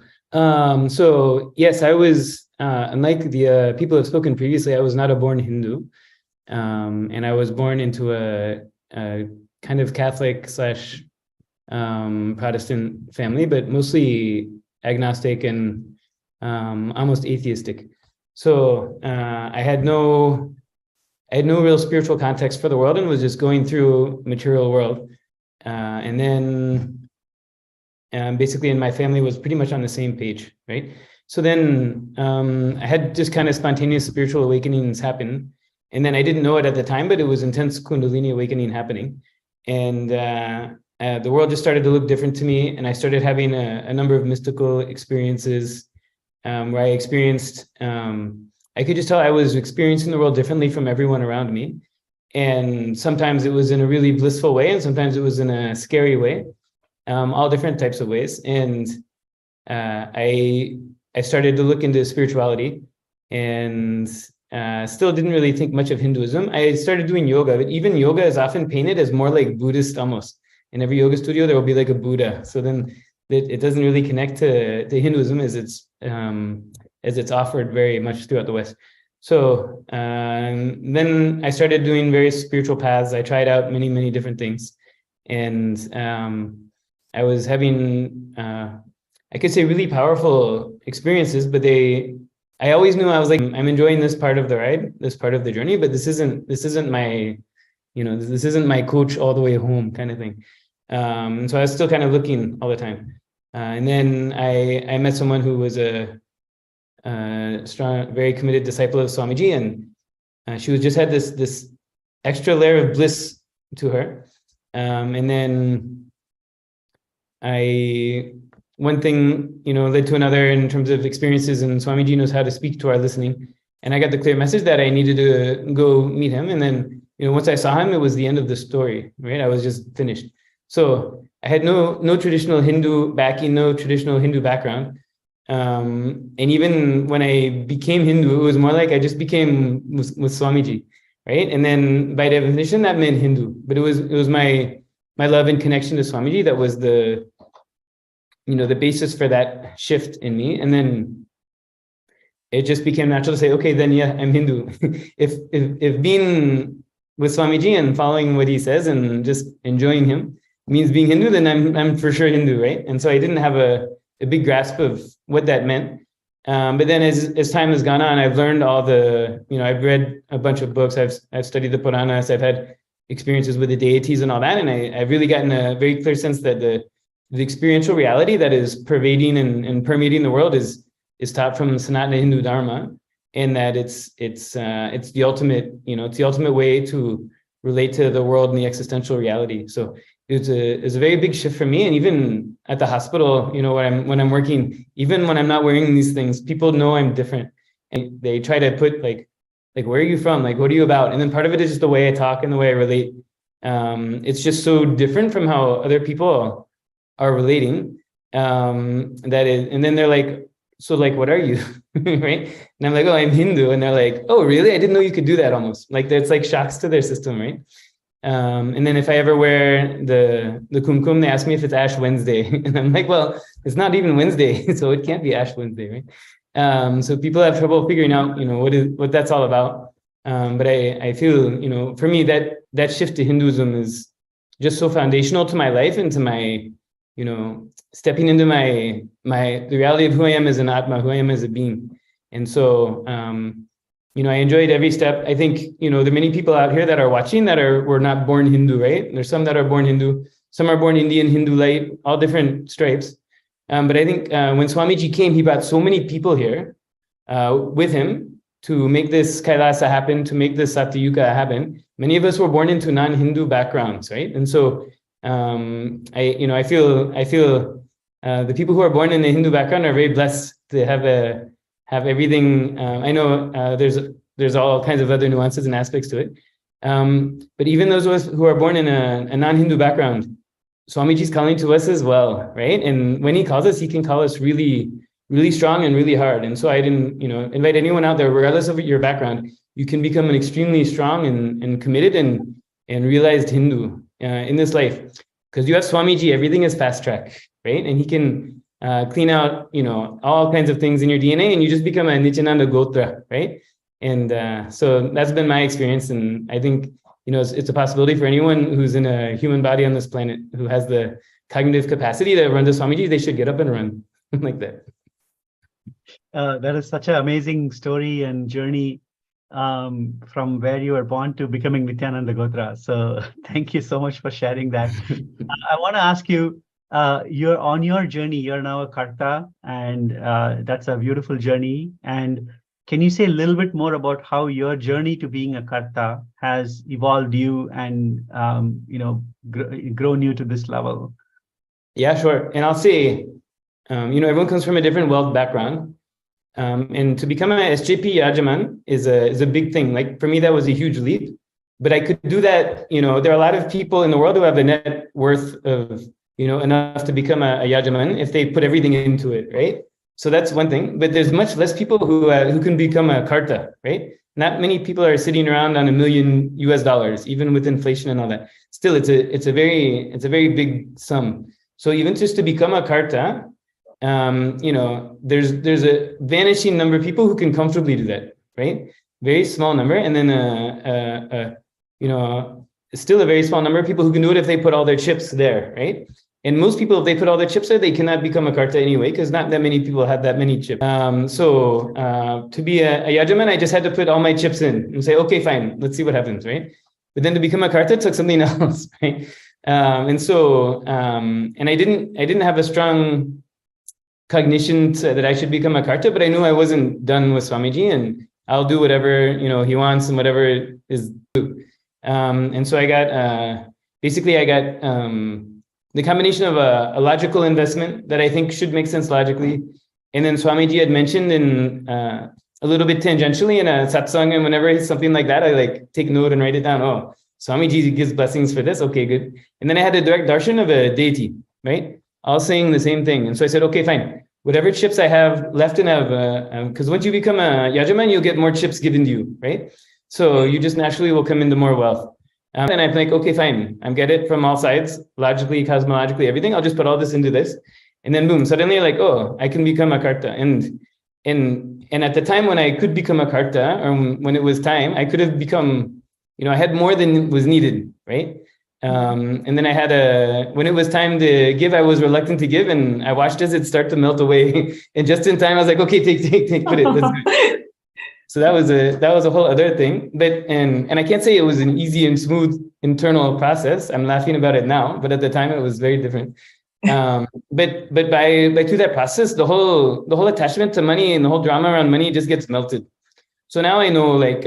So yes, I was, unlike the people who have spoken previously, I was not a born Hindu. And I was born into a kind of Catholic / Protestant family, but mostly agnostic and almost atheistic. So I had no real spiritual context for the world and was just going through material world. And then basically in my family was pretty much on the same page, right? So then I had just kind of spontaneous spiritual awakenings happen. And then I didn't know it at the time, but it was intense Kundalini awakening happening. And the world just started to look different to me. And I started having a number of mystical experiences where I experienced, I could just tell I was experiencing the world differently from everyone around me. And sometimes it was in a really blissful way, and sometimes it was in a scary way, all different types of ways. And I started to look into spirituality and still didn't really think much of Hinduism. I started doing yoga, but even yoga is often painted as more like Buddhist almost. In every yoga studio, there will be like a Buddha. So then it doesn't really connect to Hinduism as it's offered very much throughout the West. So then I started doing various spiritual paths. I tried out many, many different things. And I was having, I could say really powerful experiences, but I always knew I was like, I'm enjoying this part of the ride, this part of the journey, but this isn't my, this isn't my coach all the way home kind of thing. So I was still kind of looking all the time. And then I met someone who was a strong, very committed disciple of Swamiji, and she was just had this extra layer of bliss to her. And then one thing, led to another in terms of experiences, and Swamiji knows how to speak to our listening. And I got the clear message that I needed to go meet him. And then, once I saw him, it was the end of the story, right? I was just finished. So I had no traditional Hindu backing, no traditional Hindu background. And even when I became Hindu, it was more like I just became with Swamiji, right? And then by definition, that meant Hindu. But it was my love and connection to Swamiji that was the basis for that shift in me. And then it just became natural to say, okay, then yeah, I'm Hindu. if being with Swamiji and following what he says and just enjoying him means being Hindu, then I'm for sure Hindu, right? And so I didn't have a big grasp of what that meant. But then as time has gone on, I've learned all I've read a bunch of books, I've studied the Puranas, I've had experiences with the deities and all that, and I've really gotten a very clear sense that the experiential reality that is pervading and permeating the world is taught from Sanatana Hindu Dharma, and that it's the ultimate, it's the ultimate way to relate to the world and the existential reality. So it's a very big shift for me. And even at the hospital, when I'm working, even when I'm not wearing these things, people know I'm different, and they try to put like where are you from? Like, what are you about? And then part of it is just the way I talk and the way I relate. It's just so different from how other people are relating. And then they're like, so like, what are you? Right? And I'm like, oh, I'm Hindu. And they're like, oh, really? I didn't know you could do that almost. Like, that's like shocks to their system, right? And then if I ever wear the kumkum, they ask me if it's Ash Wednesday. And I'm like, well, it's not even Wednesday, so it can't be Ash Wednesday, right? So people have trouble figuring out, what that's all about. But I feel, for me, that shift to Hinduism is just so foundational to my life and to my, stepping into the reality of who I am as an Atma, who I am as a being. And so, I enjoyed every step. I think, there are many people out here that are watching that were not born Hindu, right? There's some that are born Hindu, some are born Indian, Hindu light, all different stripes. But I think when Swamiji came, he brought so many people here with him to make this Kailasa happen, to make this Satyuga happen. Many of us were born into non-Hindu backgrounds, right? And so I feel the people who are born in a Hindu background are very blessed to have everything. I know there's all kinds of other nuances and aspects to it. But even those of us who are born in a non-Hindu background, Swamiji's calling to us as well, right? And when he calls us, he can call us really, really strong and really hard. And so I didn't, invite anyone out there, regardless of your background, you can become an extremely strong and committed and realized Hindu in this life. Because you have Swamiji, everything is fast track, right? And he can clean out, all kinds of things in your DNA, and you just become a Nithyananda Gotra, right? And so that's been my experience. And I think, it's a possibility for anyone who's in a human body on this planet who has the cognitive capacity to run to Swamiji, they should get up and run like that. That is such an amazing story and journey from where you were born to becoming Nithyananda Gotra. So thank you so much for sharing that. I want to ask you, you're on your journey, you're now a Karta, and that's a beautiful journey. And can you say a little bit more about how your journey to being a Karta has evolved you and, grown you to this level? Yeah, sure. And I'll say, everyone comes from a different wealth background. And to become an SJP Yajaman is a big thing. Like for me, that was a huge leap, but I could do that. There are a lot of people in the world who have a net worth of, enough to become a Yajaman if they put everything into it, right? So that's one thing, but there's much less people who can become a Karta, right? Not many people are sitting around on $1 million US, even with inflation and all that. Still, it's a very big sum. So even just to become a Karta, there's a vanishing number of people who can comfortably do that, right? Very small number. And then, still a very small number of people who can do it if they put all their chips there, right? And most people, if they put all their chips there, they cannot become a Karta anyway, because not that many people have that many chips. So to be a Yajaman, I just had to put all my chips in and say, okay, fine, let's see what happens, right? But then to become a Karta took something else, right? And I didn't have a strong cognition that I should become a Karta, but I knew I wasn't done with Swamiji, and I'll do whatever he wants and whatever is due. And so I got, basically I got the combination of a logical investment that I think should make sense logically. And then Swamiji had mentioned in a little bit tangentially in a satsang, and whenever it's something like that, I like take note and write it down. Oh, Swamiji gives blessings for this. Okay, good. And then I had a direct darshan of a deity, right? All saying the same thing. And so I said, okay, fine. Whatever chips I have left and have, because once you become a yajaman, you'll get more chips given to you, right? So you just naturally will come into more wealth. And I'm like, okay, fine. I'm get it from all sides, logically, cosmologically, everything. I'll just put all this into this. And then boom, suddenly like, oh, I can become a karta. And at the time when I could become a karta, or when it was time, I could have become, I had more than was needed, right? And then I had when it was time to give, I was reluctant to give, and I watched as it start to melt away. And just in time, I was like, okay, take, put it. Let's do it. So that was a whole other thing. But and I can't say it was an easy and smooth internal process. I'm laughing about it now, but at the time it was very different. But by through that process, the whole attachment to money and the whole drama around money just gets melted. So now I know, like,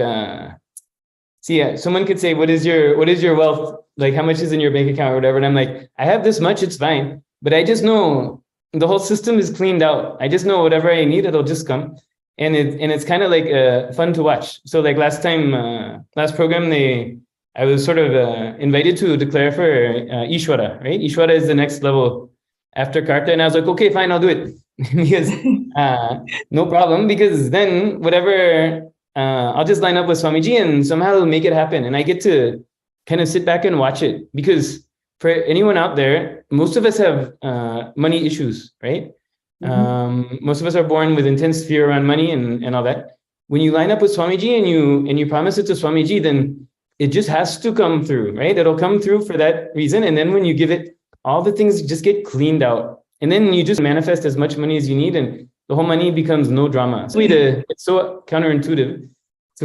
someone could say, what is your wealth? Like, how much is in your bank account or whatever? And I'm like, I have this much, it's fine. But I just know the whole system is cleaned out. I just know whatever I need, it'll just come. And it's kind of like fun to watch. So like last program, I was sort of invited to declare for Ishvara, right? Ishvara is the next level after Karta. And I was like, okay, fine, I'll do it. Because no problem, because then whatever, I'll just line up with Swamiji and somehow it'll make it happen. And I get to kind of sit back and watch it. Because for anyone out there, most of us have money issues, right? Most of us are born with intense fear around money and all that. When you line up with Swamiji and you promise it to Swamiji, then it just has to come through, right? It'll come through for that reason. And then when you give it, all the things just get cleaned out. And then you just manifest as much money as you need, and the whole money becomes no drama. It's so counterintuitive to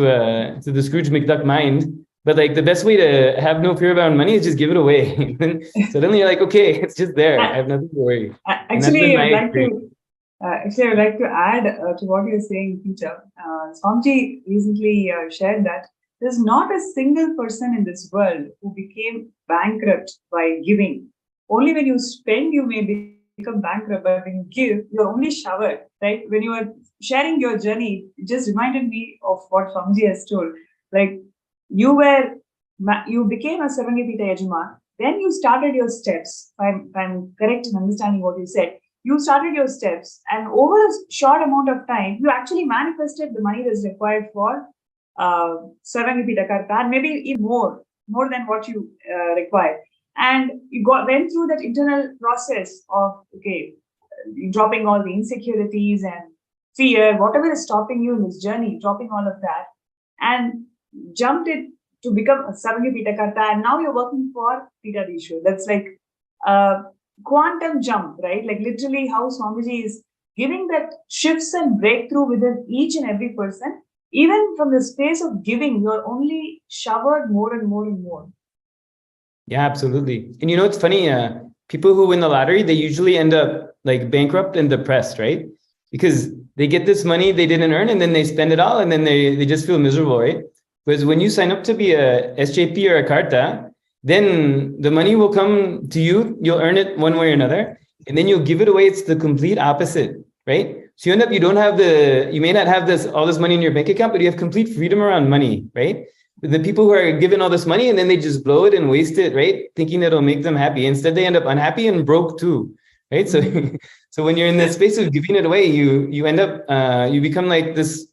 the Scrooge McDuck mind. But like the best way to have no fear about money is just give it away. And suddenly you're like, okay, it's just there. I have nothing to worry. Actually, I would like to add to what you're saying, Peter. Swamiji recently shared that there's not a single person in this world who became bankrupt by giving. Only when you spend, you may become bankrupt, but when you give, you're only showered, right? When you were sharing your journey, it just reminded me of what Swamiji has told. Like, you became a Sarvangapita Yajama, then you started your steps. If I'm correct in understanding what you said, you started your steps, and over a short amount of time, you actually manifested the money that's required for Sarvangapita Karta, and maybe even more than what you required. And you went through that internal process of, okay, dropping all the insecurities and fear, whatever is stopping you in this journey, dropping all of that, and jumped it to become a Sarvangapita Karta, and now you're working for Pitadishwar. That's like a quantum jump, right? Like literally how Swamiji is giving that shifts and breakthrough within each and every person. Even from the space of giving, you're only showered more and more and more. Yeah, absolutely. And it's funny, people who win the lottery, they usually end up like bankrupt and depressed, right? Because they get this money they didn't earn, and then they spend it all, and then they just feel miserable, right? Whereas when you sign up to be a SJP or a Karta, then the money will come to you, you'll earn it one way or another, and then you'll give it away. It's the complete opposite, right? So you may not have all this money in your bank account, but you have complete freedom around money, right? The people who are given all this money and then they just blow it and waste it, right? Thinking it'll make them happy. Instead, they end up unhappy and broke too, right? So, so when you're in the space of giving it away, you end up, you become like this,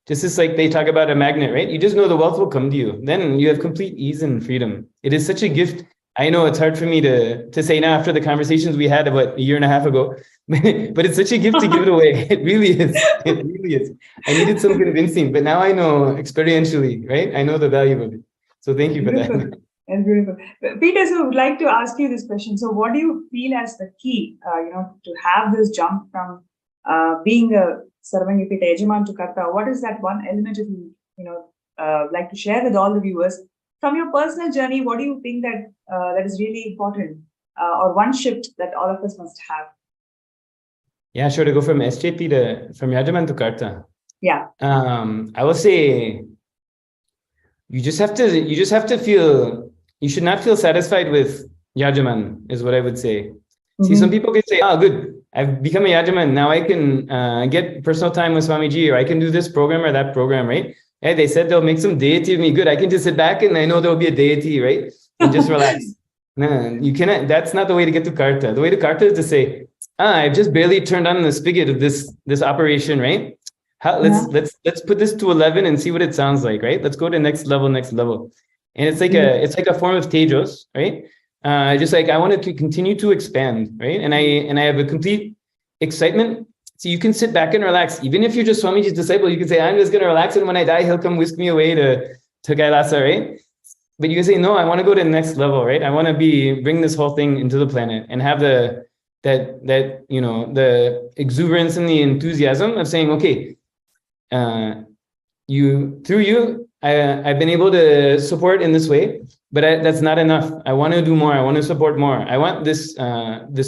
just like they talk about a magnet, right? You just know the wealth will come to you. Then you have complete ease and freedom. It is such a gift. I know it's hard for me to say now after the conversations we had about a year and a half ago, but it's such a gift to give it away. It really is. It really is. I needed some convincing, but now I know experientially, right? I know the value of it. So thank you for that. That's beautiful. Peter, so I would like to ask you this question. So what do you feel as the key, to have this jump from being a Sarvangapita Yajaman to Karta? What is that one element if you, like to share with all the viewers? From your personal journey, what do you think that is really important, or one shift that all of us must have? Yeah, sure. To go from SJP from Yajaman to Karta. Yeah. I will say you just have to feel, you should not feel satisfied with yajaman, is what I would say. See, some people can say, oh, good, I've become a yajaman. Now I can get personal time with Swamiji, or I can do this program or that program, right? Hey, they said they'll make some deity of me. Good, I can just sit back and I know there'll be a deity, right? And just relax. No, you cannot. That's not the way to get to Karta. The way to Karta is to say, I've just barely turned on the spigot of this operation, right? Let's put this to 11 and see what it sounds like, right? Let's go to next level. And it's like a form of tejos, right? Just like I want to continue to expand, right? And I have a complete excitement. So you can sit back and relax. Even if you're just Swamiji's disciple, you can say, I'm just going to relax, and when I die, he'll come whisk me away to Kailasa, right? But you can say, no, I want to go to the next level, right? I want to bring this whole thing into the planet and have the exuberance and the enthusiasm of saying, okay, I've been able to support in this way, but that's not enough. I want to do more. I want to support more. I want this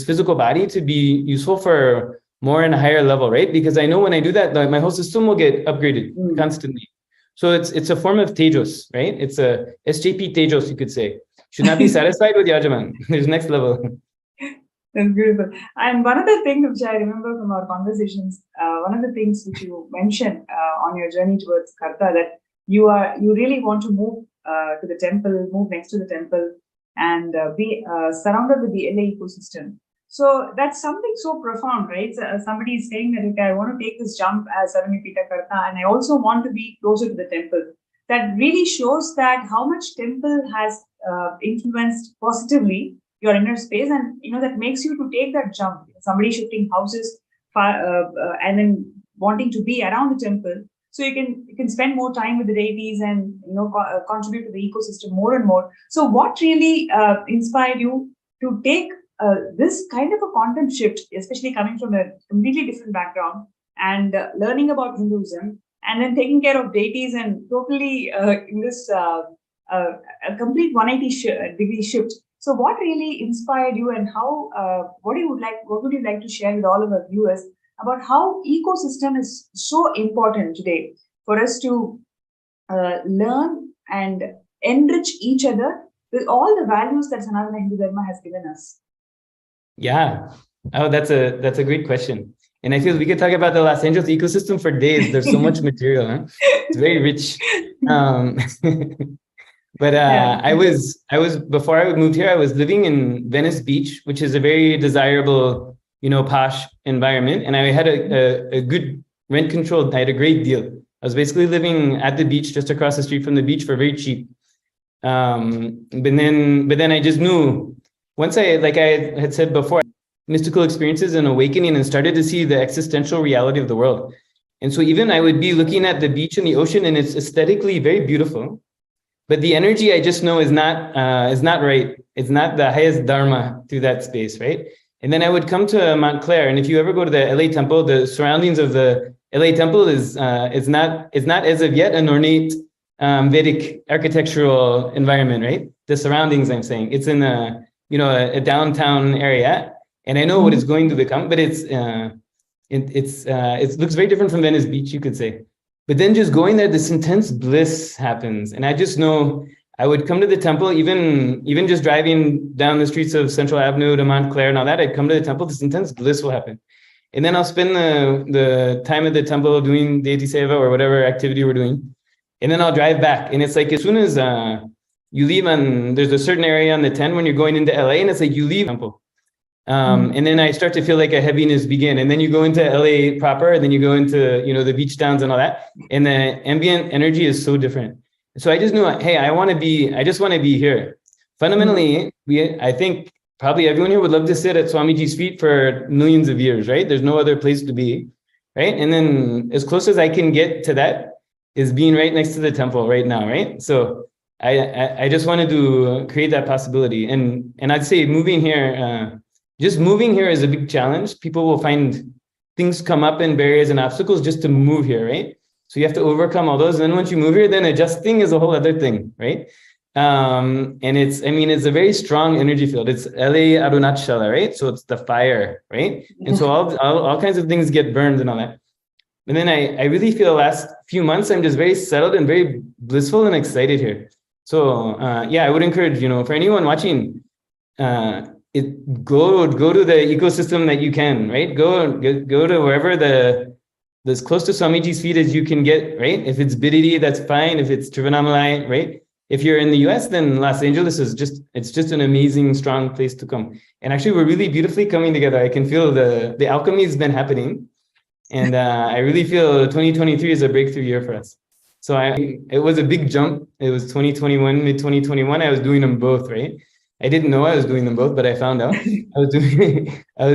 physical body to be useful for more and a higher level, right? Because I know when I do that, my whole system will get upgraded constantly. So it's a form of tejos, right? It's a SJP tejos, you could say. Should not be satisfied with yajaman. There's next level. That's beautiful. And one other thing which I remember from our conversations, one of the things which you mentioned on your journey towards Karta, that you really want to move to the temple, move next to the temple, and be surrounded with the LA ecosystem. So that's something so profound, right? So, somebody is saying that, okay, I want to take this jump as Saramipita Karta, and I also want to be closer to the temple. That really shows that how much temple has influenced positively your inner space, and that makes you to take that jump. Somebody shifting houses and then wanting to be around the temple, so you can spend more time with the deities and contribute to the ecosystem more and more. So what really inspired you to take this kind of a quantum shift, especially coming from a completely different background and learning about Hinduism, and then taking care of deities and totally in this a complete 180-degree shift? So what really inspired you, and how what would you like to share with all of our viewers about how ecosystem is so important today for us to learn and enrich each other with all the values that Sanatana Hindu Dharma has given us? Yeah. Oh, that's a great question. And I feel we could talk about the Los Angeles ecosystem for days. There's so much material. Huh? It's very rich. But I was before I moved here, I was living in Venice Beach, which is a very desirable, posh environment. And I had a good rent control. I had a great deal. I was basically living at the beach, just across the street from the beach, for very cheap. But then I just knew, once like I had said before, mystical experiences and awakening, and started to see the existential reality of the world. And so even I would be looking at the beach and the ocean, and it's aesthetically very beautiful, but the energy I just know is not right. It's not the highest dharma through that space, right? And then I would come to Montclair, and if you ever go to the LA temple, the surroundings of the LA temple is not as of yet an ornate Vedic architectural environment, right? The surroundings, I'm saying, it's in a downtown area, and I know what it's going to become, but it looks very different from Venice Beach, you could say. But then just going there, this intense bliss happens. And I just know I would come to the temple, even just driving down the streets of Central Avenue to Montclair and all that, I'd come to the temple, this intense bliss will happen. And then I'll spend the time at the temple doing deity seva or whatever activity we're doing. And then I'll drive back. And it's like, as soon as you leave there's a certain area on the 10 when you're going into LA, and it's like you leave the temple. And then I start to feel like a heaviness begin. And then you go into LA proper, and then you go into, the beach towns and all that. And the ambient energy is so different. So I just knew, hey, I just want to be here. Fundamentally, I think probably everyone here would love to sit at Swamiji's feet for millions of years, right? There's no other place to be, right? And then as close as I can get to that is being right next to the temple right now, right? So I just wanted to create that possibility. And I'd say moving here, just moving here is a big challenge. People will find things come up and barriers and obstacles just to move here, right? So you have to overcome all those. And then once you move here, then adjusting is a whole other thing, right? And it's a very strong energy field. It's LA Arunachalam, right? So it's the fire, right? And so all kinds of things get burned and all that. And then I really feel the last few months, I'm just very settled and very blissful and excited here. So I would encourage, for anyone watching, go to the ecosystem that you can, right? Go to wherever as close to Swamiji's feet as you can get, right? If it's Bididi, that's fine. If it's Trivandrum, right? If you're in the US, then Los Angeles is just an amazing, strong place to come. And actually, we're really beautifully coming together. I can feel the alchemy has been happening. And I really feel 2023 is a breakthrough year for us. So it was a big jump. It was 2021, mid 2021. I was doing them both, right? I didn't know I was doing them both, but I found out I was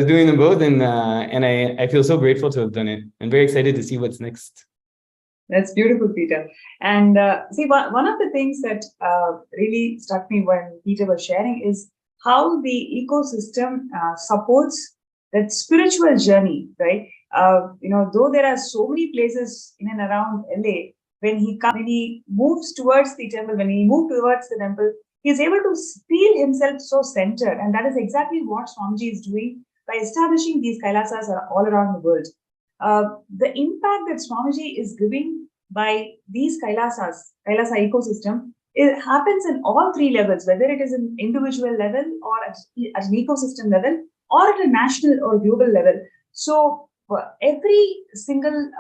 doing them both, and I feel so grateful to have done it. I'm very excited to see what's next. That's beautiful, Peter. And see, one of the things that really struck me when Peter was sharing is how the ecosystem supports that spiritual journey, right? Though there are so many places in and around LA, when he moves towards the temple, he is able to feel himself so centered. And that is exactly what Swamiji is doing by establishing these Kailasas all around the world. The impact that Swamiji is giving by these Kailasa ecosystem, it happens in all three levels, whether it is an individual level or at an ecosystem level or at a national or global level. So every single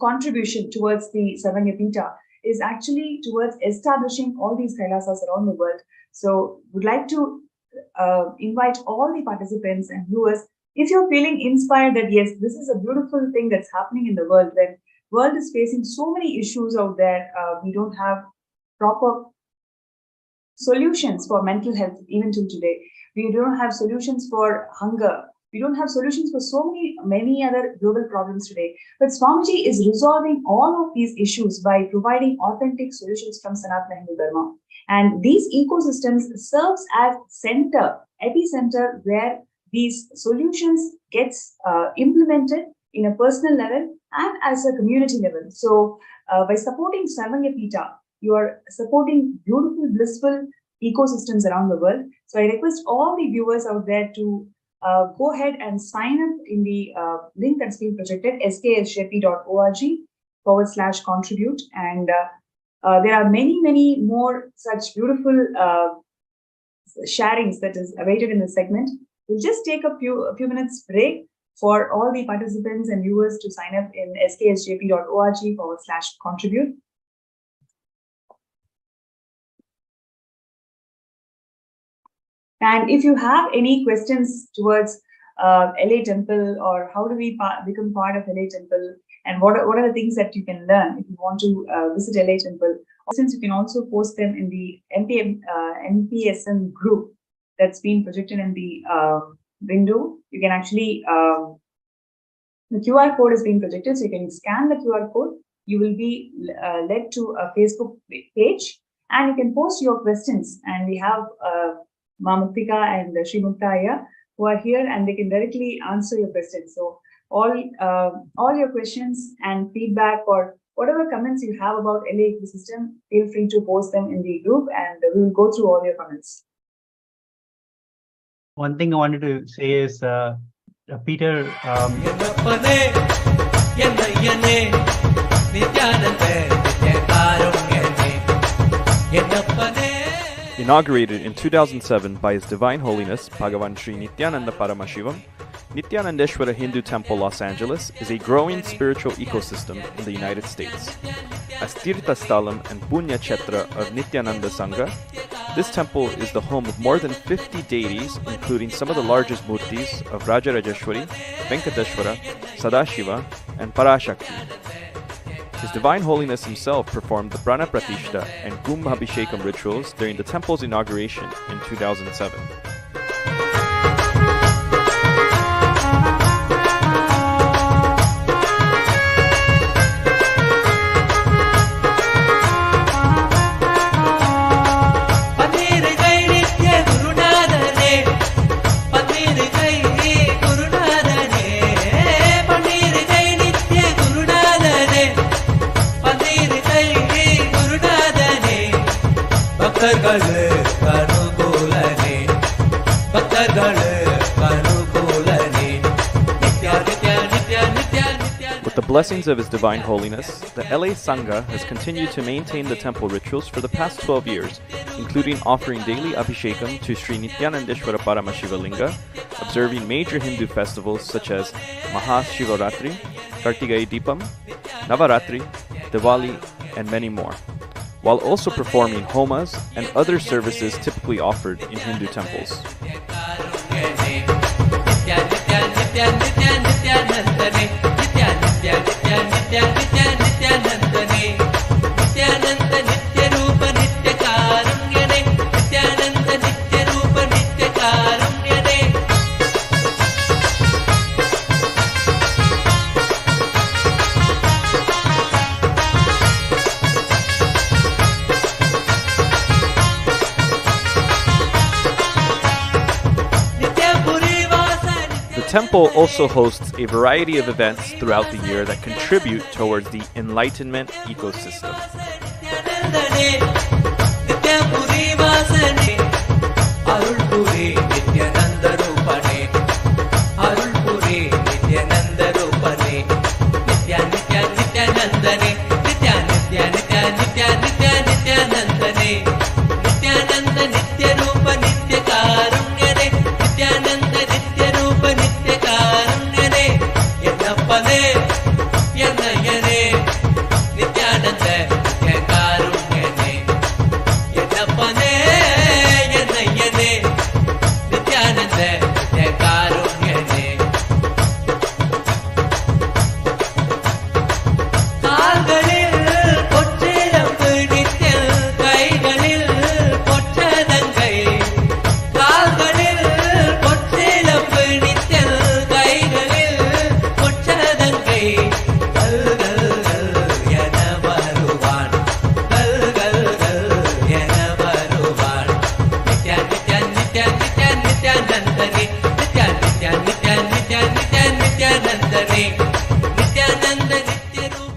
contribution towards the Savanyapita is actually towards establishing all these Kailasas around the world. So would like to invite all the participants and viewers, if you're feeling inspired that yes, this is a beautiful thing that's happening in the world, when world is facing so many issues out there, we don't have proper solutions for mental health even till today. We don't have solutions for hunger. We don't have solutions for so many other global problems today. But Swamiji is resolving all of these issues by providing authentic solutions from Sanatana Hindu Dharma. And these ecosystems serves as epicenter where these solutions gets implemented in a personal level and as a community level. So by supporting Savanyapita, you are supporting beautiful, blissful ecosystems around the world. So I request all the viewers out there to go ahead and sign up in the link that's been projected, sksjp.org/contribute. And there are many more such beautiful sharings that is awaited in this segment. We'll just take a few minutes break for all the participants and viewers to sign up in sksjp.org/contribute. And if you have any questions towards LA Temple, or how do we become part of LA Temple, and what are the things that you can learn if you want to visit LA Temple, since you can also post them in the NPSM group that's been projected in the window. You can actually, the QR code is being projected, so you can scan the QR code. You will be led to a Facebook page, and you can post your questions. And we have Ma Muktika and Sri Muktaya who are here, and they can directly answer your questions. So all your questions and feedback or whatever comments you have about LA ecosystem, feel free to post them in the group, and we will go through all your comments. One thing I wanted to say is, Peter. Inaugurated in 2007 by His Divine Holiness Bhagavan Sri Nithyananda Paramashivam, Nithyanandeshwara Hindu Temple Los Angeles is a growing spiritual ecosystem in the United States. As Tirtha Sthalam and Punya Kshetra of Nithyananda Sangha, this temple is the home of more than 50 deities, including some of the largest murtis of Rajarajeshwari, Venkateshwara, Sadashiva, and Parashakti. His Divine Holiness himself performed the Prana Pratishta and Kumbhabhishekam rituals during the temple's inauguration in 2007. With the blessings of His Divine Holiness, the LA Sangha has continued to maintain the temple rituals for the past 12 years, including offering daily Abhishekam to Sri Nithyanandeshwara Paramashiva Linga, observing major Hindu festivals such as Mahashivaratri, Kartigai Deepam, Navaratri, Diwali, and many more, while also performing homas and other services typically offered in Hindu temples. The temple also hosts a variety of events throughout the year that contribute towards the enlightenment ecosystem.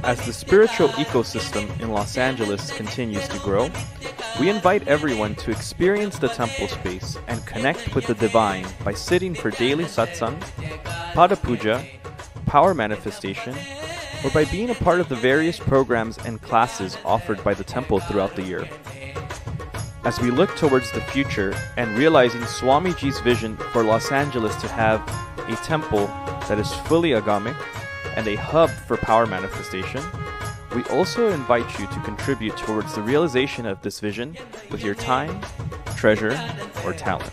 As the spiritual ecosystem in Los Angeles continues to grow, we invite everyone to experience the temple space and connect with the divine by sitting for daily satsang, pada puja, power manifestation, or by being a part of the various programs and classes offered by the temple throughout the year. As we look towards the future and realizing Swamiji's vision for Los Angeles to have a temple that is fully agamic and a hub for power manifestation, we also invite you to contribute towards the realization of this vision with your time, treasure, or talent.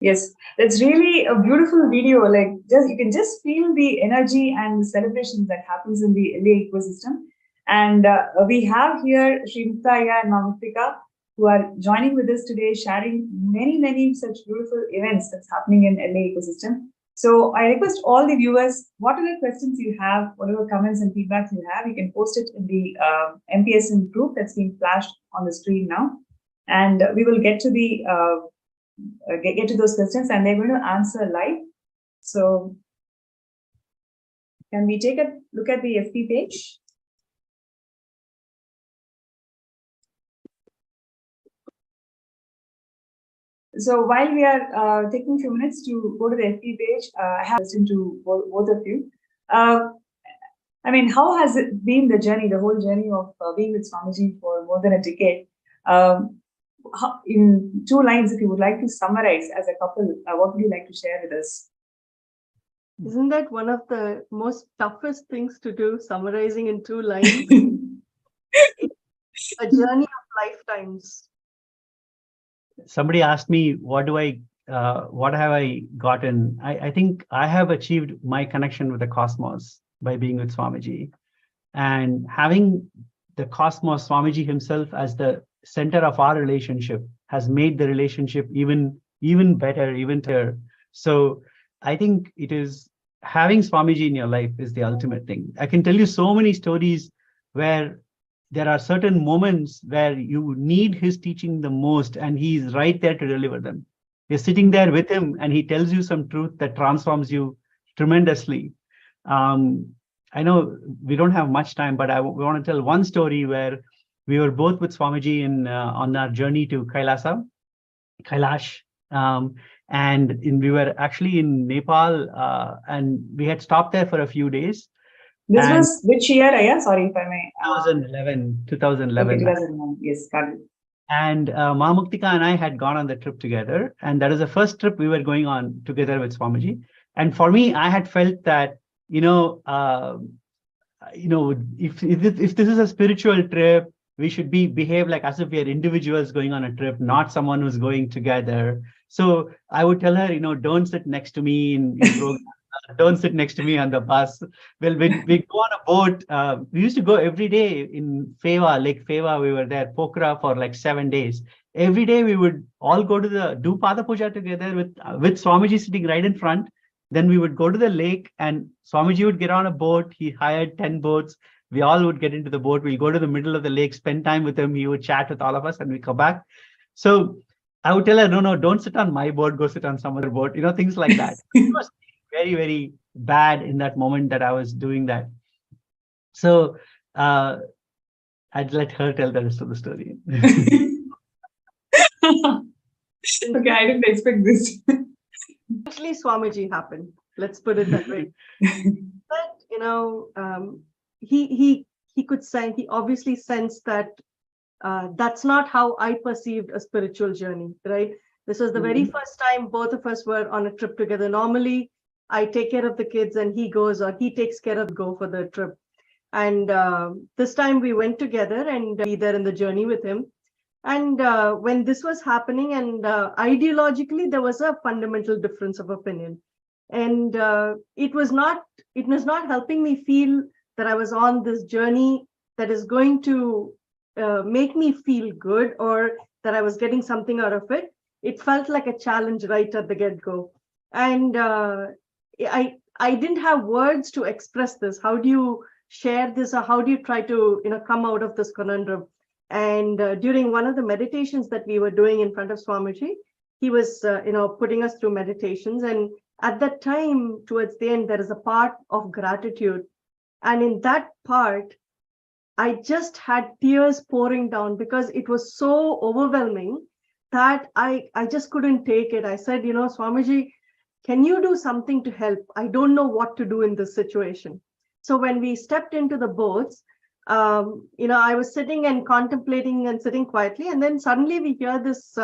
Yes, that's really a beautiful video. Like, just you can just feel the energy and the celebrations that happens in the LA ecosystem. And we have here Srimutaya and Mamuktika, who are joining with us today, sharing many such beautiful events that's happening in LA ecosystem. So I request all the viewers, whatever questions you have, whatever comments and feedbacks you have, you can post it in the MPSN group that's being flashed on the screen now, and we will get to the get to those questions, and they're going to answer live. So can we take a look at the FB page? So while we are taking a few minutes to go to the FB page, I have a question to both of you. I mean, how has it been, the journey, the whole journey of being with Swamiji for more than a decade? In 2 lines, if you would like to summarize as a couple, what would you like to share with us? Isn't that one of the most toughest things to do, summarizing in 2 lines? It's a journey of lifetimes. Somebody asked me, what have I gotten? I think I have achieved my connection with the cosmos by being with Swamiji, and having the cosmos, Swamiji himself, as the center of our relationship has made the relationship even better, even better. So I think it is having Swamiji in your life is the ultimate thing. I can tell you so many stories where there are certain moments where you need his teaching the most, and he's right there to deliver them. You're sitting there with him, and he tells you some truth that transforms you tremendously. I know we don't have much time, but we want to tell one story where we were both with Swamiji on our journey to Kailash. We were actually in Nepal, and we had stopped there for a few days. This was which year, Aya? Sorry if I may. 2011. Okay, 2011. Yes, got it. And Mahamuktika and I had gone on the trip together. And that is the first trip we were going on together with Swamiji. And for me, I had felt that, if this is a spiritual trip, we should behave like as if we are individuals going on a trip, not someone who's going together. So I would tell her, don't sit next to me in program. Don't sit next to me on the bus. Well, when we go on a boat, we used to go every day in Lake Feva. We were there, Pokhara, for like 7 days. Every day we would all go to do Pada Puja together with Swamiji sitting right in front. Then we would go to the lake, and Swamiji would get on a boat. He hired 10 boats. We all would get into the boat. We'll go to the middle of the lake, spend time with him. He would chat with all of us, and we come back. So I would tell her, no, don't sit on my boat. Go sit on some other boat. Things like that. It was very, very bad in that moment that I was doing that. So I'd let her tell the rest of the story. Okay, I didn't expect this. Actually, Swamiji happened. Let's put it that way. But he could say, he obviously sensed that that's not how I perceived a spiritual journey, right? This was the very first time both of us were on a trip together. Normally, I take care of the kids and he goes, or he takes care of go for the trip. And this time we went together and be there in the journey with him. And when this was happening, and ideologically, there was a fundamental difference of opinion. And it was not helping me feel that I was on this journey that is going to make me feel good, or that I was getting something out of it. It felt like a challenge right at the get-go. And I didn't have words to express this. How do you share this, or how do you try to come out of this conundrum? And during one of the meditations that we were doing in front of Swamiji, he was putting us through meditations. And at that time, towards the end, there is a part of gratitude. And in that part, I just had tears pouring down because it was so overwhelming that I just couldn't take it. I said, Swamiji, can you do something to help? I don't know what to do in this situation. So when we stepped into the boats, I was sitting and contemplating and sitting quietly. And then suddenly we hear this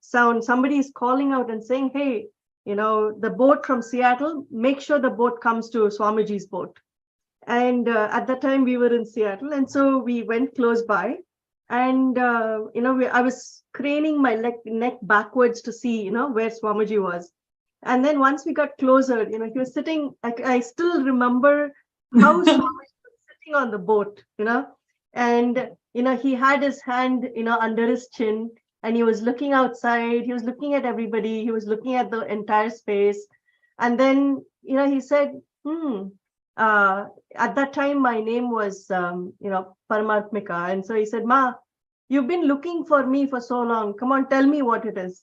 sound. Somebody is calling out and saying, hey, the boat from Seattle, make sure the boat comes to Swamiji's boat. And at that time we were in Seattle. And so we went close by, and, I was craning my neck backwards to see, where Swamiji was. And then once we got closer, he was sitting, I still remember how Swamiji was sitting on the boat, and, he had his hand, under his chin, and he was looking outside. He was looking at everybody. He was looking at the entire space. And then, he said, at that time, my name was, Paramatmika. And so he said, Ma, you've been looking for me for so long. Come on, tell me what it is.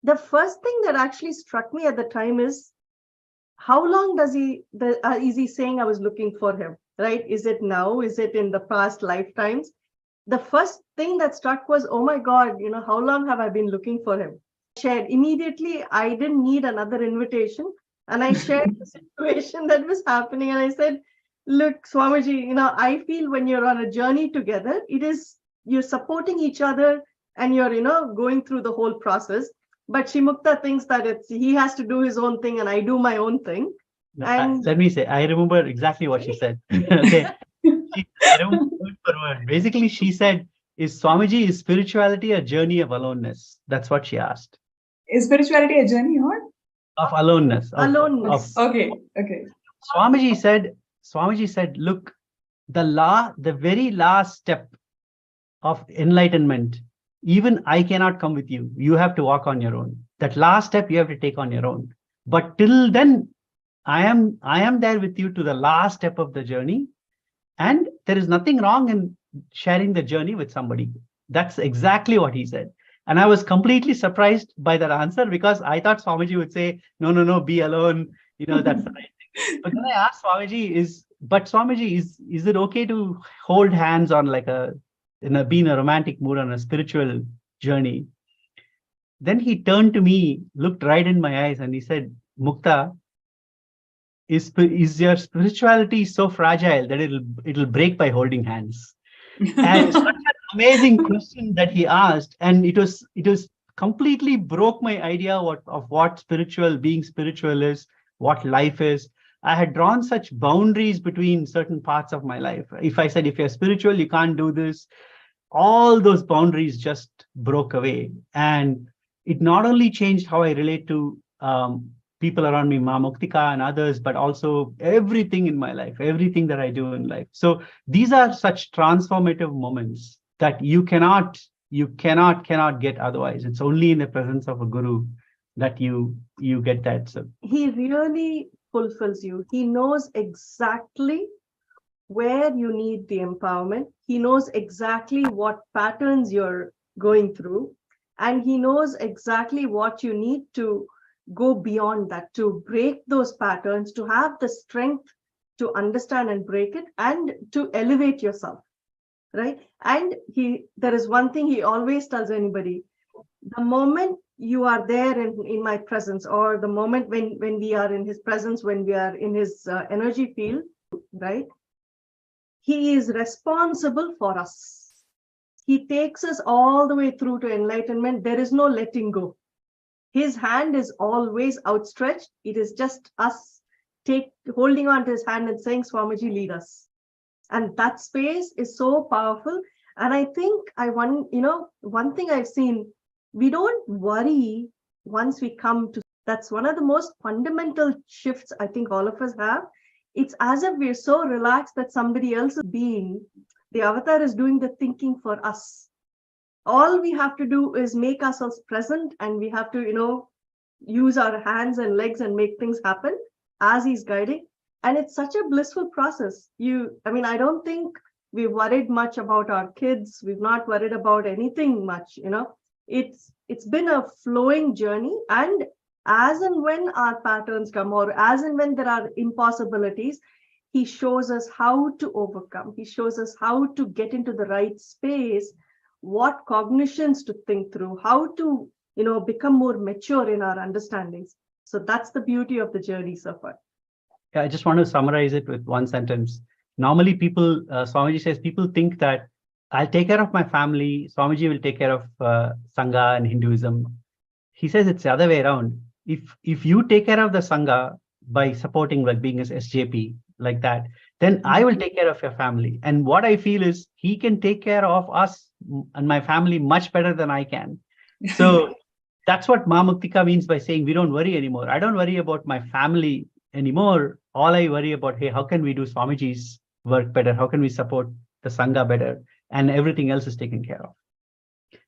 The first thing that actually struck me at the time is, how long is he saying I was looking for him, right? Is it now? Is it in the past lifetimes? The first thing that struck was, oh my God, how long have I been looking for him? Shared immediately. I didn't need another invitation. And I shared the situation that was happening. And I said, look, Swamiji, I feel when you're on a journey together, you're supporting each other and you're, going through the whole process. But Shimukta thinks that he has to do his own thing and I do my own thing. And let me say, I remember exactly what she said. Okay. I remember word for word. Basically, she said, is spirituality a journey of aloneness? That's what she asked. Is spirituality a journey or? Of aloneness. Okay. Swamiji said, look, the very last step of enlightenment, even I cannot come with you. You have to walk on your own. That last step you have to take on your own. But till then, I am there with you to the last step of the journey. And there is nothing wrong in sharing the journey with somebody. That's exactly what he said. And I was completely surprised by that answer, because I thought Swamiji would say, no, be alone. That's the right thing. But then I asked Swamiji, is it okay to hold hands on be in a romantic mood on a spiritual journey? Then he turned to me, looked right in my eyes, and he said, Mukta, is your spirituality so fragile that it'll break by holding hands? And such an amazing question that he asked, and it was completely broke my idea of what being spiritual is, what life is. I had drawn such boundaries between certain parts of my life. If I said, if you're spiritual, you can't do this, all those boundaries just broke away. And it not only changed how I relate to people around me, Ma Muktika and others, but also everything in my life, everything that I do in life. So these are such transformative moments that you cannot get otherwise. It's only in the presence of a guru that you get that. So he really fulfills you. He knows exactly where you need the empowerment. He knows exactly what patterns you're going through, and he knows exactly what you need to go beyond that, to break those patterns, to have the strength to understand and break it, and to elevate yourself, right? And there is one thing he always tells anybody: the moment you are there in my presence, or the moment when we are in his presence, when we are in his energy field, right? He is responsible for us. He takes us all the way through to enlightenment. There is no letting go. His hand is always outstretched. It is just us holding on to his hand and saying, Swamiji, lead us. And that space is so powerful. And I think one thing I've seen, we don't worry once we come to, that's one of the most fundamental shifts I think all of us have. It's as if we're so relaxed that somebody else is the avatar is doing the thinking for us. All we have to do is make ourselves present, and we have to, use our hands and legs and make things happen as he's guiding. And it's such a blissful process. I don't think we've worried much about our kids. We've not worried about anything much, It's been a flowing journey. And as and when our patterns come, or as and when there are impossibilities, he shows us how to overcome. He shows us how to get into the right space, what cognitions to think through, how to, become more mature in our understandings. So that's the beauty of the journey so far. Yeah, I just want to summarize it with one sentence. Normally people, Swamiji says, people think that I'll take care of my family, Swamiji will take care of Sangha and Hinduism. He says it's the other way around. If you take care of the Sangha by supporting, like being as SJP, like that, then I will take care of your family. And what I feel is he can take care of us and my family much better than I can. So that's what Ma Muktika means by saying we don't worry anymore. I don't worry about my family anymore. All I worry about, hey, how can we do Swamiji's work better? How can we support the Sangha better? And everything else is taken care of.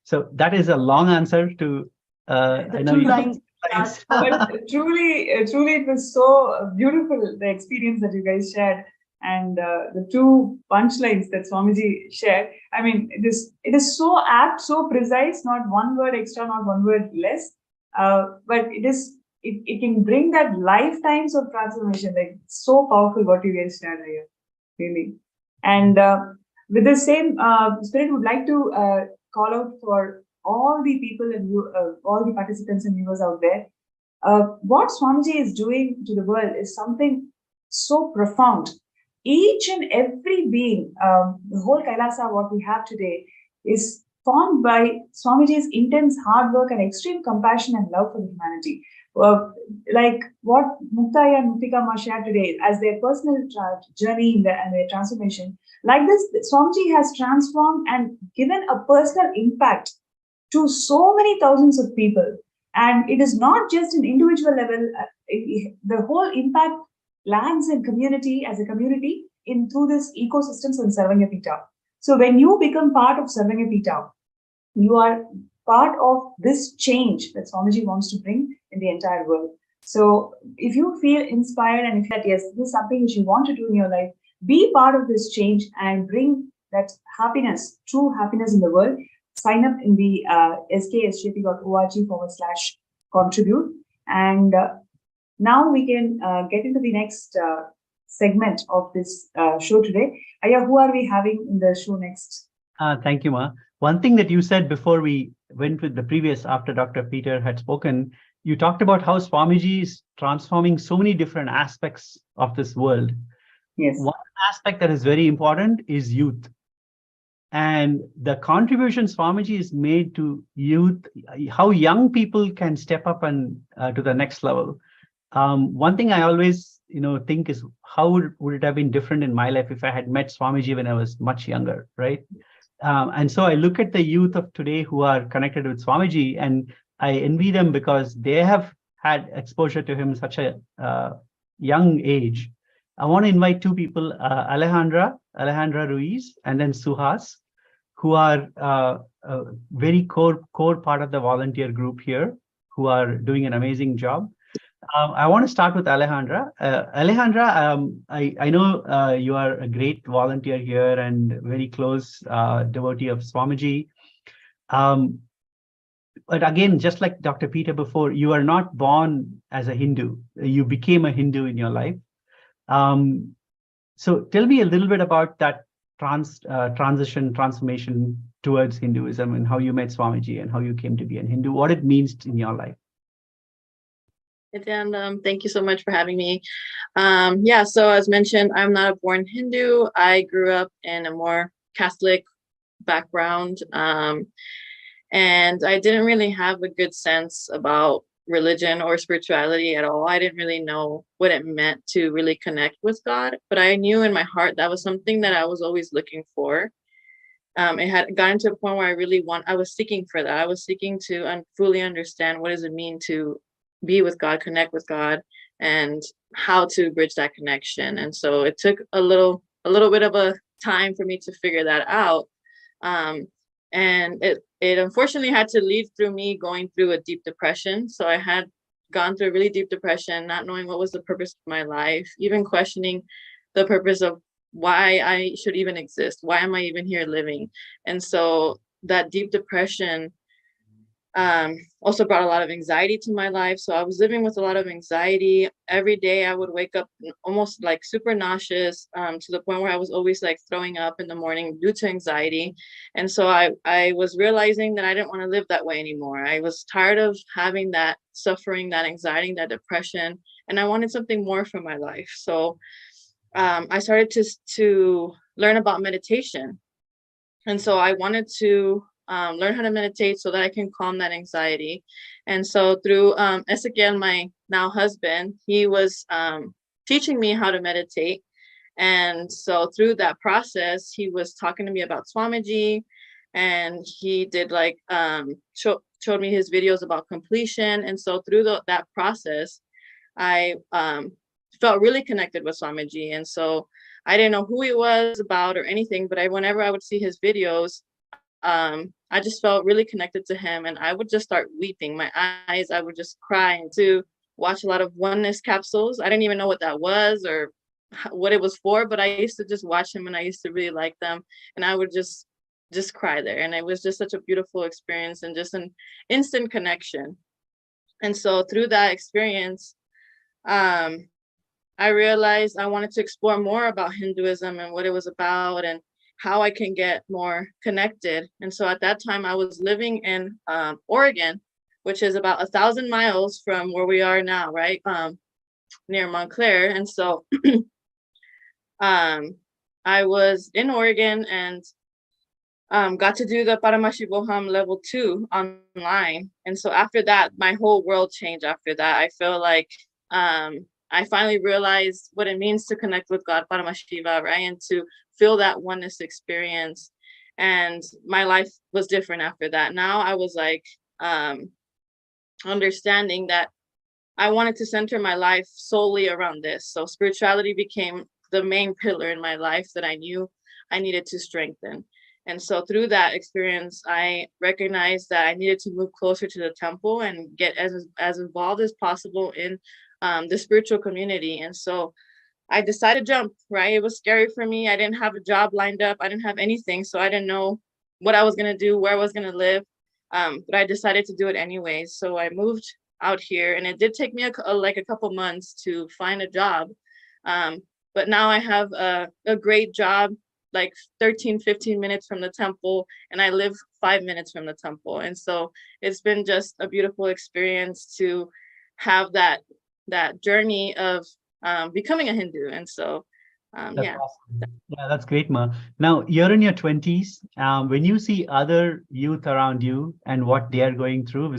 So that is a long answer to the 2 lines. But truly, it was so beautiful, the experience that you guys shared, and the 2 punchlines that Swamiji shared. I mean, it is so apt, so precise, not one word extra, not one word less, but it can bring that lifetimes of transformation. Like, so powerful what you guys shared here, really. And with the same spirit, would like to call out for all the people and all the participants and viewers out there. What Swamiji is doing to the world is something so profound. Each and every being, the whole Kailasa, what we have today, is formed by Swamiji's intense hard work and extreme compassion and love for humanity. Like what Mukta and Muktika Ma shared today as their personal journey and their transformation. Like this, Swamiji has transformed and given a personal impact to so many thousands of people. And it is not just an individual level, the whole impact lands in community, as a community, through this ecosystems and Sarvanyapita. So when you become part of Sarvanyapita, you are part of this change that Swamiji wants to bring in the entire world. So if you feel inspired and if that, yes, this is something which you want to do in your life, be part of this change and bring that happiness, true happiness in the world. Sign up in the sksjp.org/contribute. And now we can get into the next segment of this show today. Aya, who are we having in the show next? Thank you, Ma. One thing that you said before we went with the previous, after Dr. Peter had spoken, you talked about how Swamiji is transforming so many different aspects of this world. Yes. One aspect that is very important is youth. And the contribution Swamiji has made to youth, how young people can step up and to the next level. One thing I always think is how would it have been different in my life if I had met Swamiji when I was much younger, right? And so I look at the youth of today who are connected with Swamiji, and I envy them because they have had exposure to him such a young age. I want to invite two people, Alejandra Ruiz, and then Suhas, who are a very core part of the volunteer group here, who are doing an amazing job. I want to start with Alejandra. Alejandra, I know you are a great volunteer here and very close devotee of Swamiji. But again, just like Dr. Peter before, you are not born as a Hindu. You became a Hindu in your life. So tell me a little bit about that transformation towards Hinduism and how you met Swamiji and how you came to be a Hindu, what it means in your life. And thank you so much for having me. Yeah, so as mentioned, I'm not a born Hindu. I grew up in a more Catholic background, and I didn't really have a good sense about religion or spirituality at all. I didn't really know what it meant to really connect with God, but I knew in my heart that was something that I was always looking for. It had gotten to a point where I was seeking for that. I was seeking to fully understand what does it mean to be with God, connect with God, and how to bridge that connection. And so it took a little bit of a time for me to figure that out. And it unfortunately had to lead through me going through a deep depression. So I had gone through a really deep depression, not knowing what was the purpose of my life, even questioning the purpose of why I should even exist. Why am I even here living? And so that deep depression also brought a lot of anxiety to my life. So I was living with a lot of anxiety. Every day I would wake up almost like super nauseous, to the point where I was always like throwing up in the morning due to anxiety. And so I was realizing that I didn't want to live that way anymore. I was tired of having that suffering, that anxiety, that depression, and I wanted something more from my life. So I started to learn about meditation. And so I wanted to learn how to meditate so that I can calm that anxiety. And so through Ezekiel, my now husband, he was teaching me how to meditate. And so through that process, he was talking to me about Swamiji, and he did like showed me his videos about completion. And so through that process, I felt really connected with Swamiji. And so I didn't know who he was about or anything, but whenever I would see his videos, I just felt really connected to him, and I would just start weeping. My eyes, I would just cry. And to watch a lot of oneness capsules. I didn't even know what that was or what it was for, but I used to just watch him, and I used to really like them, and I would just cry there. And it was just such a beautiful experience and just an instant connection. And so through that experience, I realized I wanted to explore more about Hinduism and what it was about and how I can get more connected. And so at that time I was living in Oregon, which is about 1,000 miles from where we are now, right? Near Montclair. And so I was in Oregon and got to do the Paramashivam level 2 online. And so after that, my whole world changed after that. I feel like I finally realized what it means to connect with God, Paramashiva, right? And to feel that oneness experience. And my life was different after that. Now I was like understanding that I wanted to center my life solely around this. So spirituality became the main pillar in my life that I knew I needed to strengthen. And so through that experience, I recognized that I needed to move closer to the temple and get as involved as possible in the spiritual community. And so I decided to jump, right? It was scary for me. I didn't have a job lined up. I didn't have anything. So I didn't know what I was going to do, where I was going to live. But I decided to do it anyways. So I moved out here, and it did take me like a couple months to find a job. But now I have a great job, like 13-15 minutes from the temple, and I live 5 minutes from the temple. And so it's been just a beautiful experience to have that journey of becoming a Hindu. And so yeah. Awesome. Yeah, that's great, Ma. Now you're in your 20s. When you see other youth around you and what they are going through,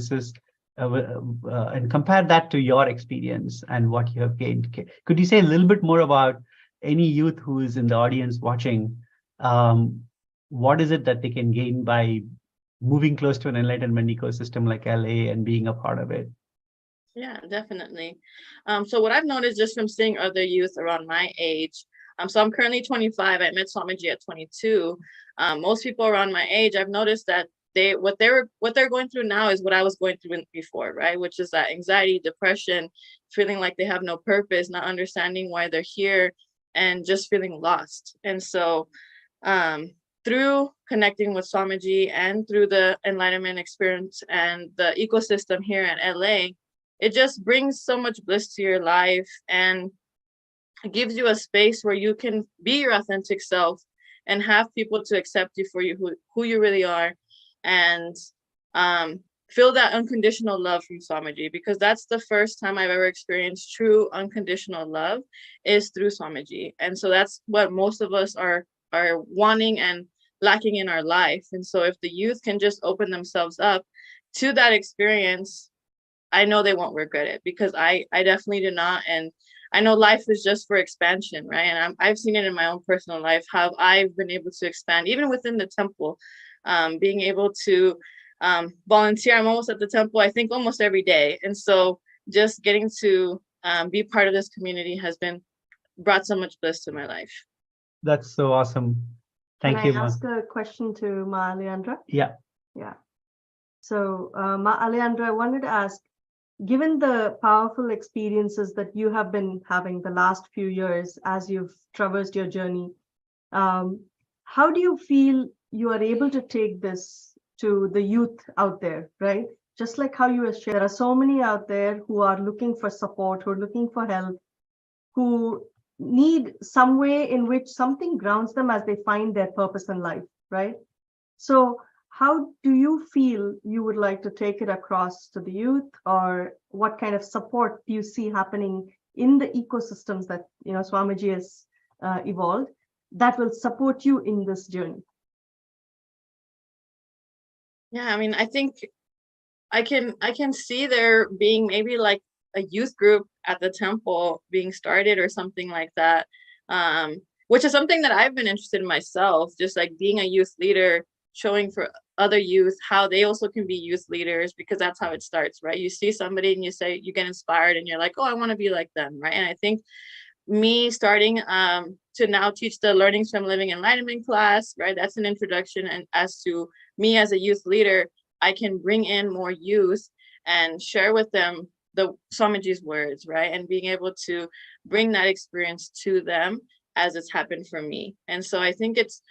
and compare that to your experience and what you have gained, could you say a little bit more about any youth who is in the audience watching? What is it that they can gain by moving close to an enlightenment ecosystem like LA and being a part of it? Yeah, definitely. So what I've noticed just from seeing other youth around my age, so I'm currently 25. I met Swamiji at 22. Most people around my age, I've noticed that what they're going through now is what I was going through before, right? Which is that anxiety, depression, feeling like they have no purpose, not understanding why they're here, and just feeling lost. And so through connecting with Swamiji and through the enlightenment experience and the ecosystem here at LA, it just brings so much bliss to your life, and it gives you a space where you can be your authentic self and have people to accept you for who you really are, and feel that unconditional love from Swamiji, because that's the first time I've ever experienced true unconditional love is through Swamiji. And so that's what most of us are wanting and lacking in our life. And so if the youth can just open themselves up to that experience, I know they won't regret it, because I definitely did not. And I know life is just for expansion, right? And I've seen it in my own personal life, how I've been able to expand, even within the temple, being able to volunteer. I'm almost at the temple, I think, almost every day. And so just getting to be part of this community has brought so much bliss to my life. That's so awesome. Thank you, Can I Ma. ask a question to Ma Alejandra? Yeah. Yeah. So, Ma Alejandra, I wanted to ask, given the powerful experiences that you have been having the last few years as you've traversed your journey, how do you feel you are able to take this to the youth out there, right? Just like how you have shared, there are so many out there who are looking for support, who are looking for help, who need some way in which something grounds them as they find their purpose in life, right? So how do you feel you would like to take it across to the youth, or what kind of support do you see happening in the ecosystems that Swamiji has evolved that will support you in this journey? Yeah, I mean, I think I can see there being maybe like a youth group at the temple being started or something like that, which is something that I've been interested in myself, just like being a youth leader, showing for other youth how they also can be youth leaders, because that's how it starts, right? You see somebody and you get inspired and you're like, oh, I want to be like them, right? And I think me starting to now teach the Learnings from Living Enlightenment class, right? That's an introduction. And as to me as a youth leader, I can bring in more youth and share with them the Swamiji's words, right? And being able to bring that experience to them as it's happened for me. And so I think it's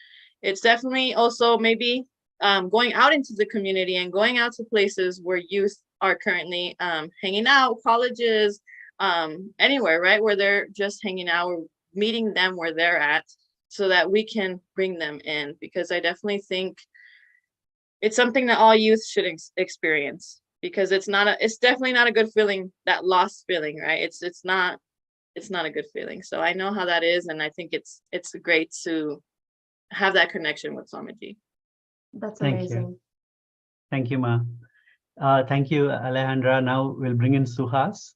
definitely also maybe going out into the community and going out to places where youth are currently hanging out, colleges, anywhere, right? Where they're just hanging out, or meeting them where they're at, so that we can bring them in, because I definitely think it's something that all youth should experience, because it's definitely not a good feeling, that lost feeling, right? It's not a good feeling. So I know how that is, and I think it's great to have that connection with Swamiji. That's amazing. Thank you, Ma. Thank you, Alejandra. Now we'll bring in Suhas.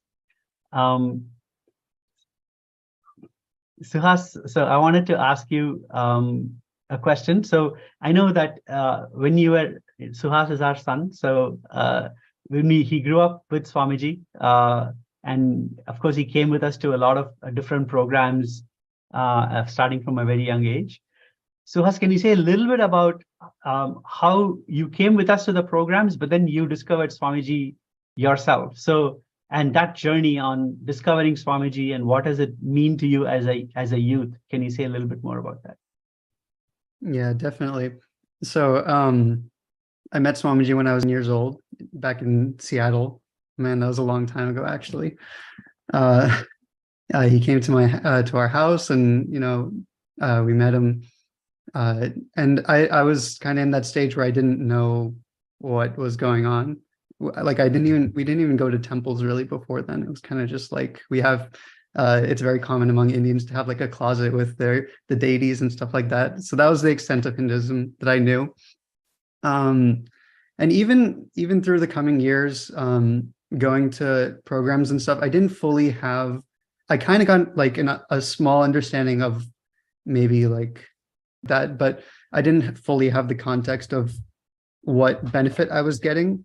Suhas, so I wanted to ask you a question. So I know that when you were, Suhas is our son. So when he grew up with Swamiji, and of course he came with us to a lot of different programs, starting from a very young age. Suhas, can you say a little bit about how you came with us to the programs, but then you discovered Swamiji yourself? So, and that journey on discovering Swamiji and what does it mean to you as a youth? Can you say a little bit more about that? Yeah, definitely. So I met Swamiji when I was 9 years old, back in Seattle. Man, that was a long time ago, actually. He came to our house, and we met him. And I was kind of in that stage where I didn't know what was going on. Like we didn't even go to temples really before then. It was kind of just like we have. It's very common among Indians to have like a closet with the deities and stuff like that. So that was the extent of Hinduism that I knew. And even through the coming years, going to programs and stuff, I didn't fully have. I kind of got like a small understanding of maybe like that, but I didn't fully have the context of what benefit I was getting.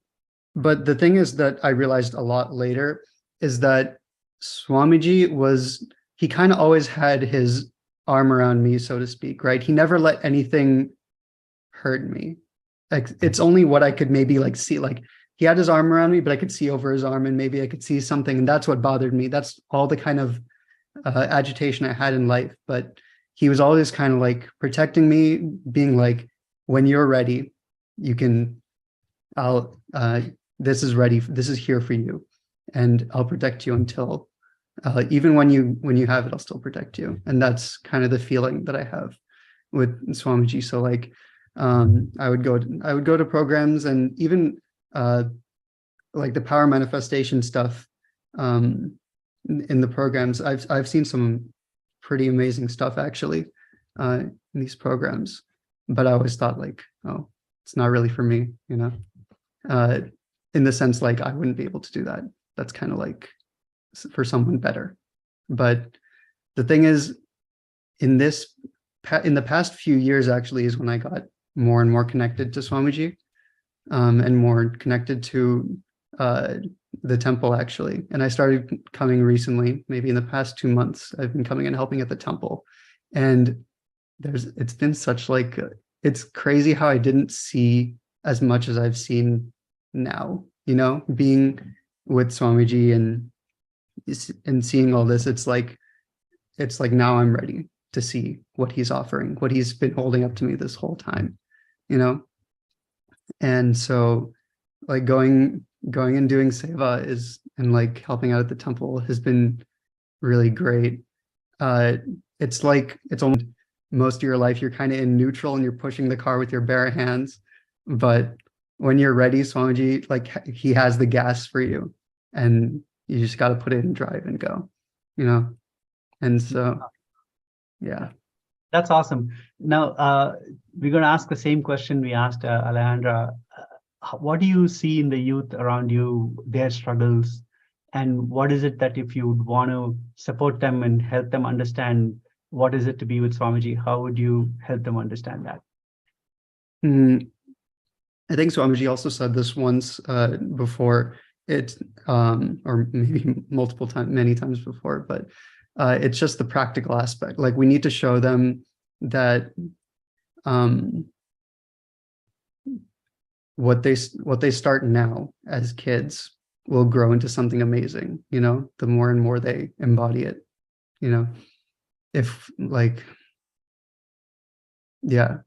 But the thing is that I realized a lot later is that Swamiji he kind of always had his arm around me, so to speak, right? He never let anything hurt me. Like it's only what I could maybe like see, like he had his arm around me, but I could see over his arm and maybe I could see something. And that's what bothered me. That's all the kind of agitation I had in life. But he was always kind of like protecting me, being like, when you're ready, this is ready. This is here for you. And I'll protect you until, even when you have it, I'll still protect you. And that's kind of the feeling that I have with Swamiji. So like, I would go to programs, and even like the power manifestation stuff in the programs. I've seen some pretty amazing stuff actually in these programs, but I always thought like, oh, it's not really for me, in the sense like I wouldn't be able to do that. That's kind of like for someone better. But the thing is, in the past few years actually is when I got more and more connected to Swamiji, and more connected to the temple actually. And I started coming recently, maybe in the past 2 months, I've been coming and helping at the temple. And it's been such like, it's crazy how I didn't see as much as I've seen now, being with Swamiji and seeing all this. It's like now I'm ready to see what he's offering, what he's been holding up to me this whole time, And so like going and doing seva and like helping out at the temple has been really great. It's like it's almost most of your life you're kind of in neutral and you're pushing the car with your bare hands, but when you're ready, Swamiji, like he has the gas for you, and you just got to put it in drive and go, and so yeah. That's awesome. Now we're going to ask the same question we asked Alejandra. What do you see in the youth around you, their struggles, and what is it that if you would want to support them and help them understand what is it to be with Swamiji, how would you help them understand that? I think Swamiji also said this once before, or maybe many times before, but it's just the practical aspect. Like we need to show them that what they start now as kids will grow into something amazing, the more and more they embody it, if like, yeah,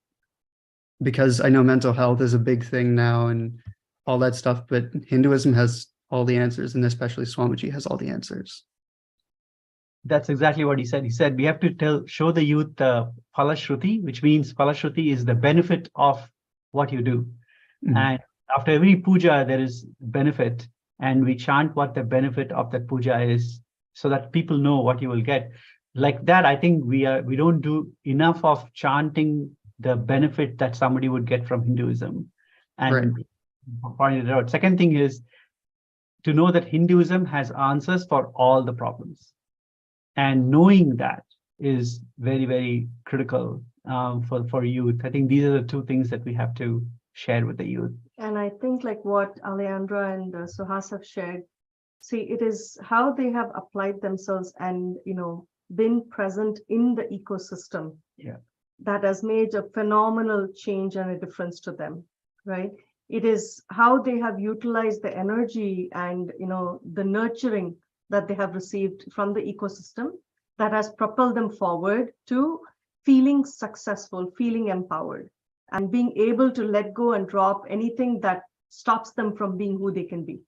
because I know mental health is a big thing now and all that stuff, but Hinduism has all the answers, and especially Swamiji has all the answers. That's exactly what he said. He said we have to show the youth the Phalashruti, which means Phalashruti is the benefit of what you do. Mm-hmm. And after every puja, there is benefit, and we chant what the benefit of that puja is, so that people know what you will get. Like that, I think we don't do enough of chanting the benefit that somebody would get from Hinduism, and pointed it out. Second thing is to know that Hinduism has answers for all the problems. And knowing that is very, very critical for youth. I think these are the two things that we have to share with the youth. And I think like what Alejandra and Suhas have shared, see, it is how they have applied themselves and, been present in the ecosystem. Yeah. that has made a phenomenal change and a difference to them, right? It is how they have utilized the energy and, the nurturing that they have received from the ecosystem that has propelled them forward to feeling successful, feeling empowered, and being able to let go and drop anything that stops them from being who they can be.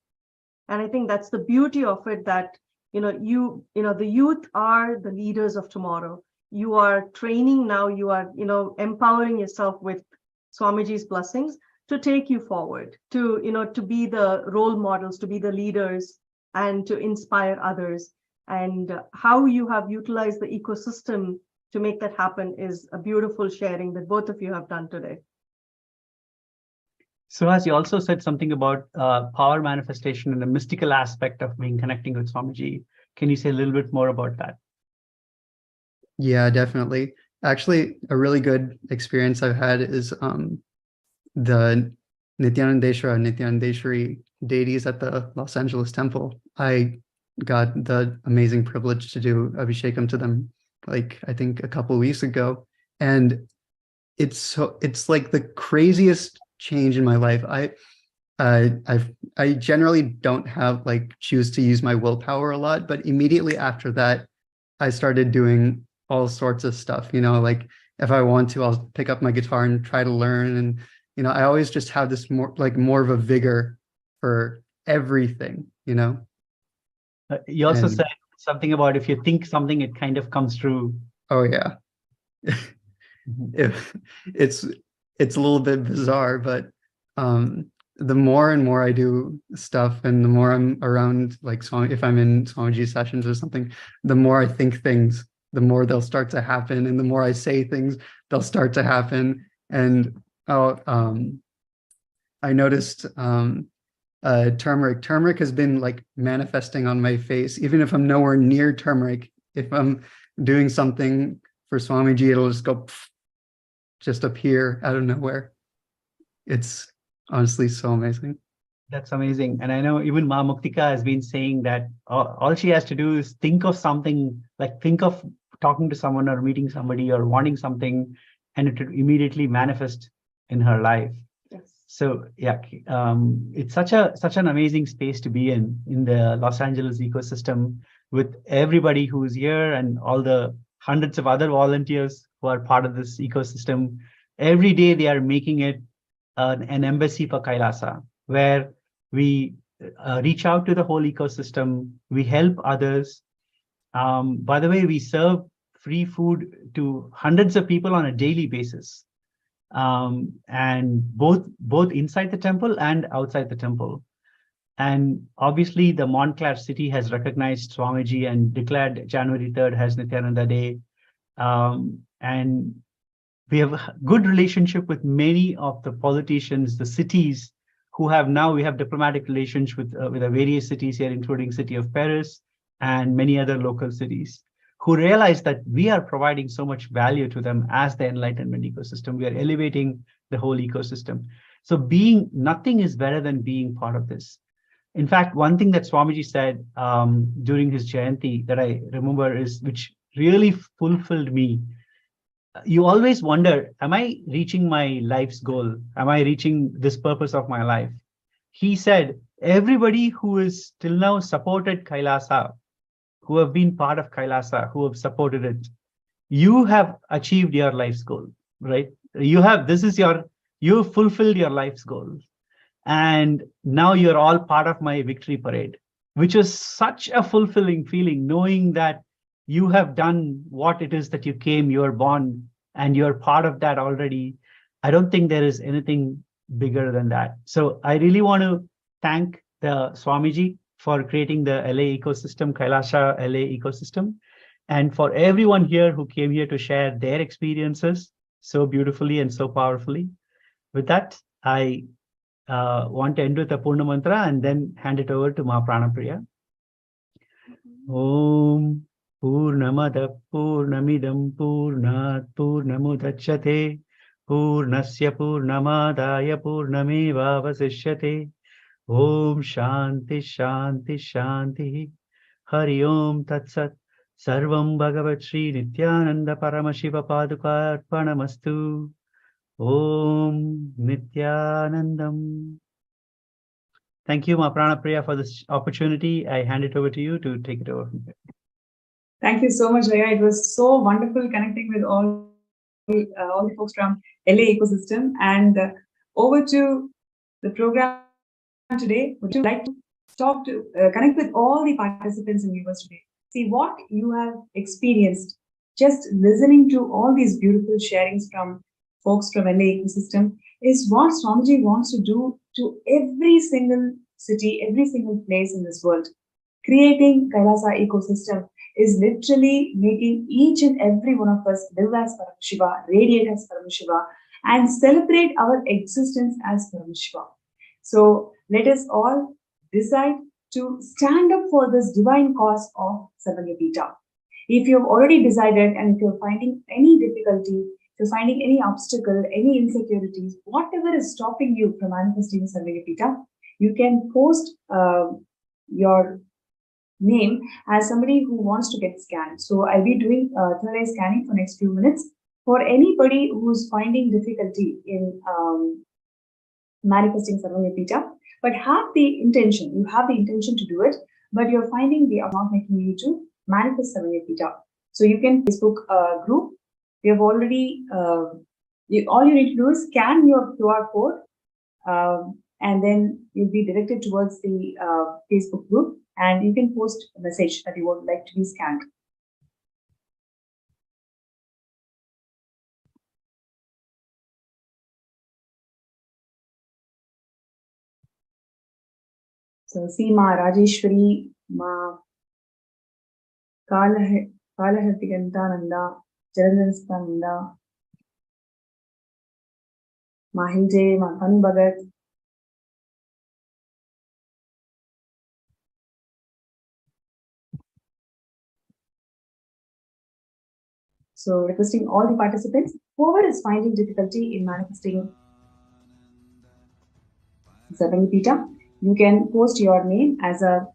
And I think that's the beauty of it, that, the youth are the leaders of tomorrow. You are training now, you are, empowering yourself with Swamiji's blessings to take you forward, to be the role models, to be the leaders, and to inspire others. And how you have utilized the ecosystem to make that happen is a beautiful sharing that both of you have done today. So as you also said something about power manifestation and the mystical aspect of being connecting with Swamiji. Can you say a little bit more about that? Yeah, definitely. Actually, a really good experience I've had is the Nithyanandeshwari deities at the Los Angeles temple. I got the amazing privilege to do Abhishekam to them, like I think a couple of weeks ago. And it's like the craziest change in my life. I generally don't have choose to use my willpower a lot, but immediately after that, I started doing all sorts of stuff, like if I want to, I'll pick up my guitar and try to learn. And, I always just have this more of a vigor for everything, You also And- said something about if you think something, it kind of comes true. Oh yeah. It's a little bit bizarre, but the more and more I do stuff and the more I'm around if I'm in Swamiji sessions or something, the more I think things, the more they'll start to happen, and the more I say things, they'll start to happen. And I noticed turmeric has been manifesting on my face, even if I'm nowhere near turmeric. If I'm doing something for Swamiji, it'll just go just appear out of nowhere. It's honestly so amazing. That's amazing. And I know even Ma Muktika has been saying that all she has to do is think of something, think of talking to someone or meeting somebody or wanting something, and it would immediately manifest in her life. Yes. So yeah, it's such an amazing space to be in the Los Angeles ecosystem, with everybody who's here and all the hundreds of other volunteers who are part of this ecosystem. Every day they are making it an embassy for Kailasa, where we reach out to the whole ecosystem, we help others. By the way, we serve free food to hundreds of people on a daily basis, and both inside the temple and outside the temple. And obviously, the Montclair city has recognized Swamiji and declared January 3rd as Nithyananda Day. And we have a good relationship with many of the politicians, the cities we have diplomatic relations with the various cities here, including city of Paris and many other local cities, who realize that we are providing so much value to them as the enlightenment ecosystem. We are elevating the whole ecosystem. So nothing is better than being part of this. In fact, one thing that Swamiji said during his Jayanti that I remember which really fulfilled me. You always wonder, am I reaching my life's goal? Am I reaching this purpose of my life? He said, everybody who is till now supported Kailasa, who have been part of Kailasa, who have supported it, you have achieved your life's goal, right? You fulfilled your life's goal. And now you're all part of my victory parade, which is such a fulfilling feeling, knowing that you have done what it is that you are born, and you're part of that already. I don't think there is anything bigger than that. So I really want to thank the Swamiji for creating the LA ecosystem, Kailasa LA ecosystem, and for everyone here who came here to share their experiences so beautifully and so powerfully. With that, I want to end with a Purna Mantra and then hand it over to Ma Pranapriya. Om Purnamada Purnamidam Purnat Purnamudachyate Purnasya Purnamadaya Purnameva Vasishyate. Om Shanti Shanti Shanti. Hari Om Tat Sat. Sarvam Bhagavat Sri Nithyananda Paramashiva Paduka Arpanamastu. Om Nithyanandam. Thank you, Ma Pranapriya, for this opportunity. I hand it over to you to take it over from here. Thank you so much, Raya. It was so wonderful connecting with all the folks from LA ecosystem. And over to the program today. Would you like to connect with all the participants and viewers today? See what you have experienced just listening to all these beautiful sharings from folks from LA ecosystem is what Swamiji wants to do to every single city, every single place in this world. Creating Kailasa ecosystem is literally making each and every one of us live as Paramashiva, radiate as Paramashiva, and celebrate our existence as Paramashiva. So let us all decide to stand up for this divine cause of Sarvanyapita. If you have already decided and if you're finding any difficulty, if you're finding any obstacle, any insecurities, whatever is stopping you from manifesting Sarvanyapita, you can post your name as somebody who wants to get scanned. So I'll be doing third eye scanning for next few minutes. For anybody who's finding difficulty in manifesting Sarvanyapita, but have the intention, you have the intention to do it, but you're finding they are not making you to manifest Sarvanyapita. So you can Facebook group. We have already, all you need to do is scan your QR code and then you'll be directed towards the Facebook group and you can post a message that you would like to be scanned. So see Ma Rajeshwari, Ma Kalahartigantananda, Jalandharastananda, Ma Hinje, Ma Kanu Bhagat. So requesting all the participants, whoever is finding difficulty in manifesting Sarvanyapita, you can post your name as a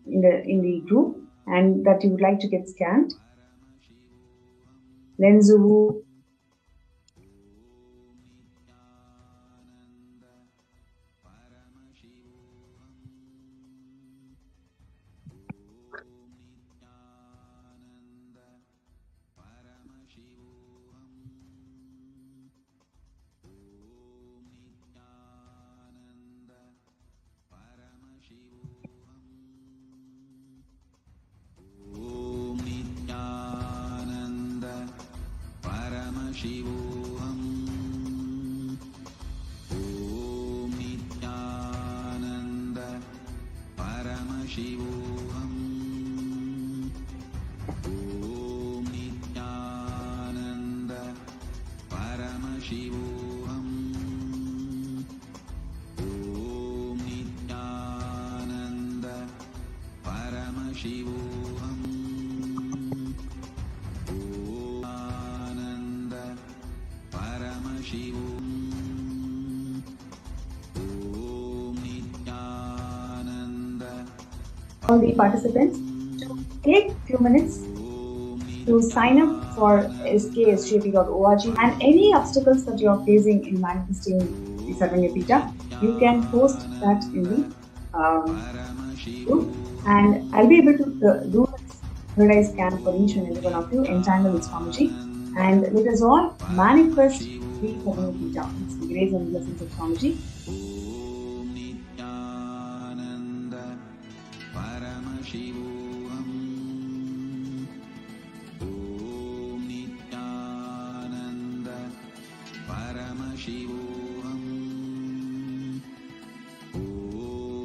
in the group and that you would like to get scanned. Lenzu, all the participants to take a few minutes to sign up for sksjp.org and any obstacles that you are facing in manifesting the Sarvanyapita, you can post that in the group and I'll be able to do this third eye scan for each and every one of you in tandem with Swamiji and let us all manifest the Sarvanyapita. It's the grace and blessings of Swamiji.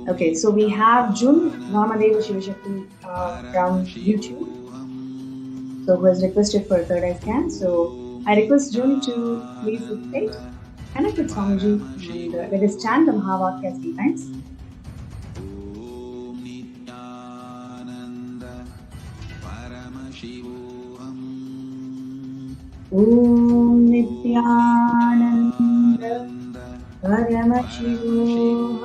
Okay, so we have Jun Namadeva Shivashakti from YouTube, so who has requested for a third eye scan. So I request Jun to please participate, connect with Swamiji, and let us chant the Mahavakya 3 times. Om Nithyananda Paramashivam.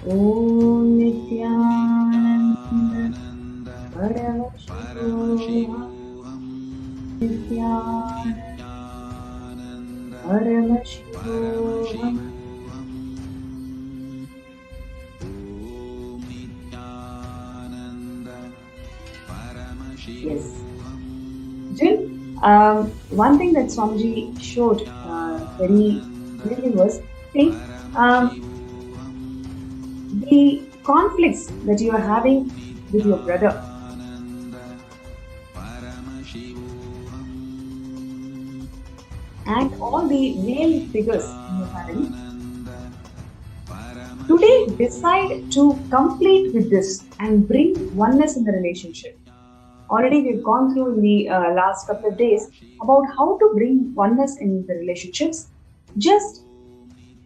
Om Nithyananda Paramashivam. Yes. Jill, one thing that Swamiji showed very clearly was, see, the conflicts that you are having with your brother. And all the male figures in your family. Today, decide to complete with this and bring oneness in the relationship. Already we've gone through in the last couple of days about how to bring oneness in the relationships. Just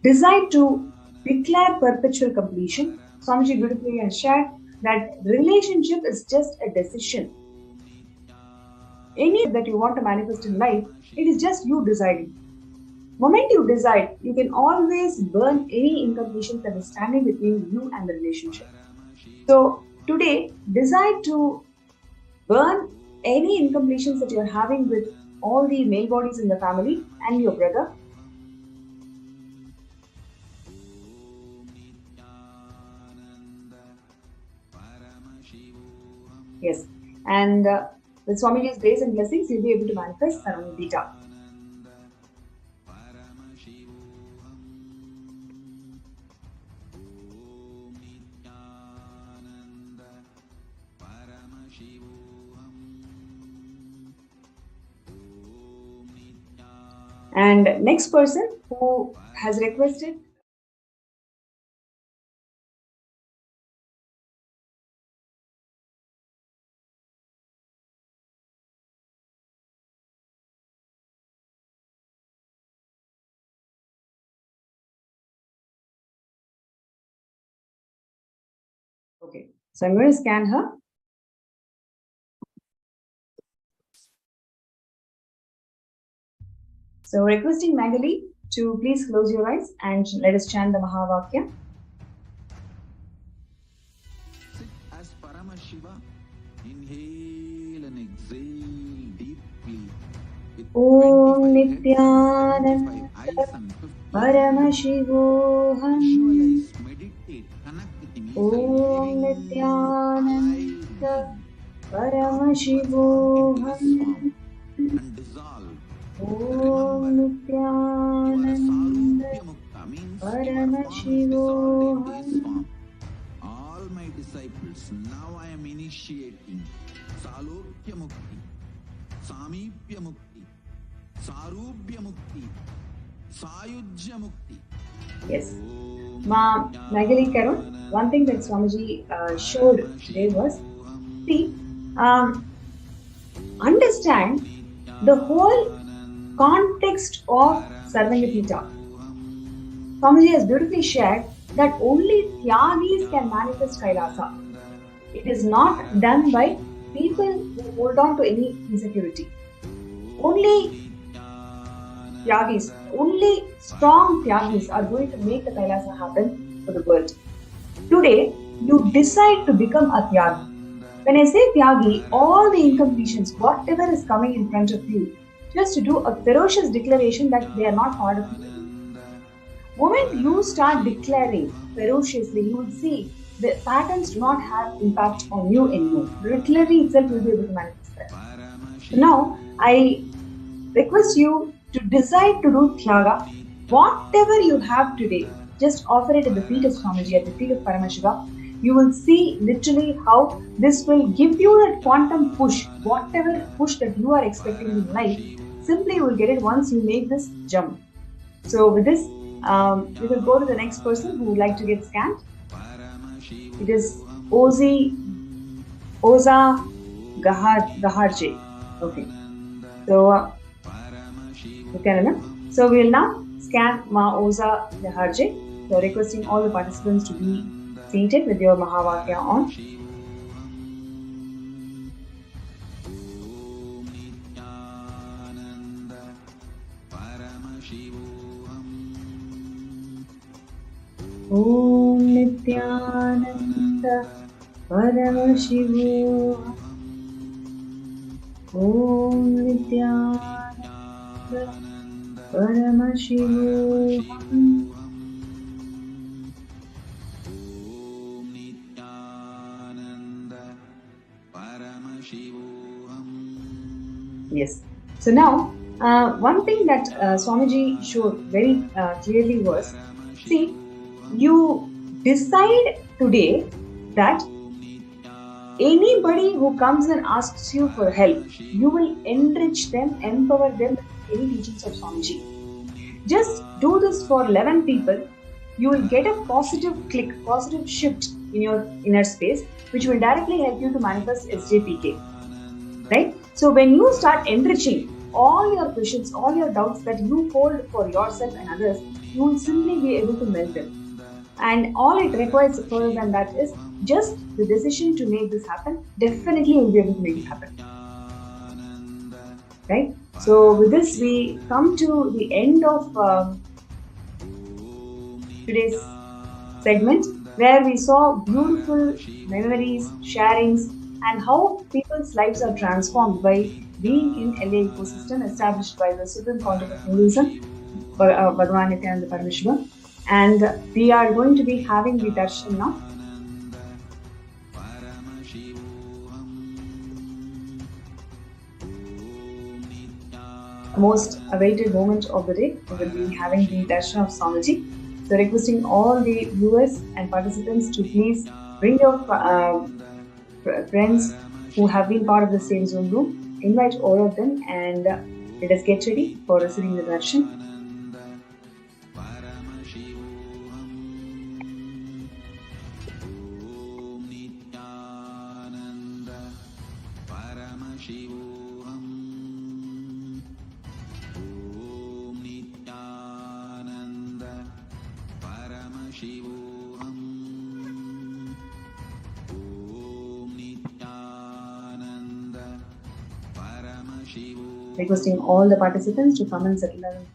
decide to declare perpetual completion. Swamiji beautifully has shared that relationship is just a decision. Any that you want to manifest in life, it is just you deciding. Moment you decide, you can always burn any incompletion that is standing between you and the relationship. So today, decide to burn any incompletions that you are having with all the male bodies in the family and your brother. Yes, and with Swamiji's grace and blessings, you'll be able to manifest Sarvam Beta. And next person who has requested. Okay, so I'm going to scan her. So requesting Magali to please close your eyes and let us chant the Mahavakya. Sit as Paramashiva, inhale and exhale deeply. Om Nithyananda Paramashivoham. Visualize, meditate, connect with him. Om Nithyananda Paramashivoham. And dissolve. Om Nithyananda Paramashivoham. All my disciples, now I am initiating Salokya Mukti, Samipya Mukti, Sarubhya Mukti, Sayujya Mukti. Yes. Magali Karun, one thing that Swamiji showed today was, see, understand the whole context of Sarvangapita. Swamiji has beautifully shared that only Tyagis can manifest Kailasa. It is not done by people who hold on to any insecurity. Only Tyagis, only strong Tyagis are going to make the Kailasa happen for the world. Today, you decide to become a Tyagi. When I say Tyagi, all the incompletions, whatever is coming in front of you, just to do a ferocious declaration that they are not part of you. The moment you start declaring ferociously, you will see the patterns do not have impact on you anymore. Declaring itself will be able to manifest that. So now, I request you to decide to do Tyaga. Whatever you have today, just offer it at the feet of Swamiji, at the feet of Paramashiva. You will see literally how this will give you that quantum push. Whatever push that you are expecting in life, simply you will get it once you make this jump. So with this, we will go to the next person who would like to get scanned. It is Oza Gaharje. Okay. So, so we will now scan Ma Oza Gaharje. So requesting all the participants to be seated with your Mahavakya on. Om Nithyananda Paramashivam. Om Nithyananda Paramashivam. Om Nithyananda Paramashivam. Yes. So now, one thing that Swamiji showed very clearly was, see, you decide today that anybody who comes and asks you for help, you will enrich them, empower them with any teachings of Swamiji. Just do this for 11 people, you will get a positive click, positive shift in your inner space, which will directly help you to manifest SJPK. Right? So when you start enriching all your questions, all your doubts that you hold for yourself and others, you will simply be able to melt them. And all it requires further than that is just the decision to make this happen. Definitely you'll be able to make it happen. Right? So with this, we come to the end of today's segment, where we saw beautiful memories, sharings, and how people's lives are transformed by being in LA ecosystem established by the Supreme Pontiff of Hinduism, Bhagavan Nithyananda Paramashivam. And we are going to be having the darshan now. The most awaited moment of the day, we will be having the darshan of Swamiji. So requesting all the viewers and participants to please bring your friends who have been part of the same Zoom room, invite all of them, and let us get ready for receiving the darshan. Requesting all the participants to come and settle down.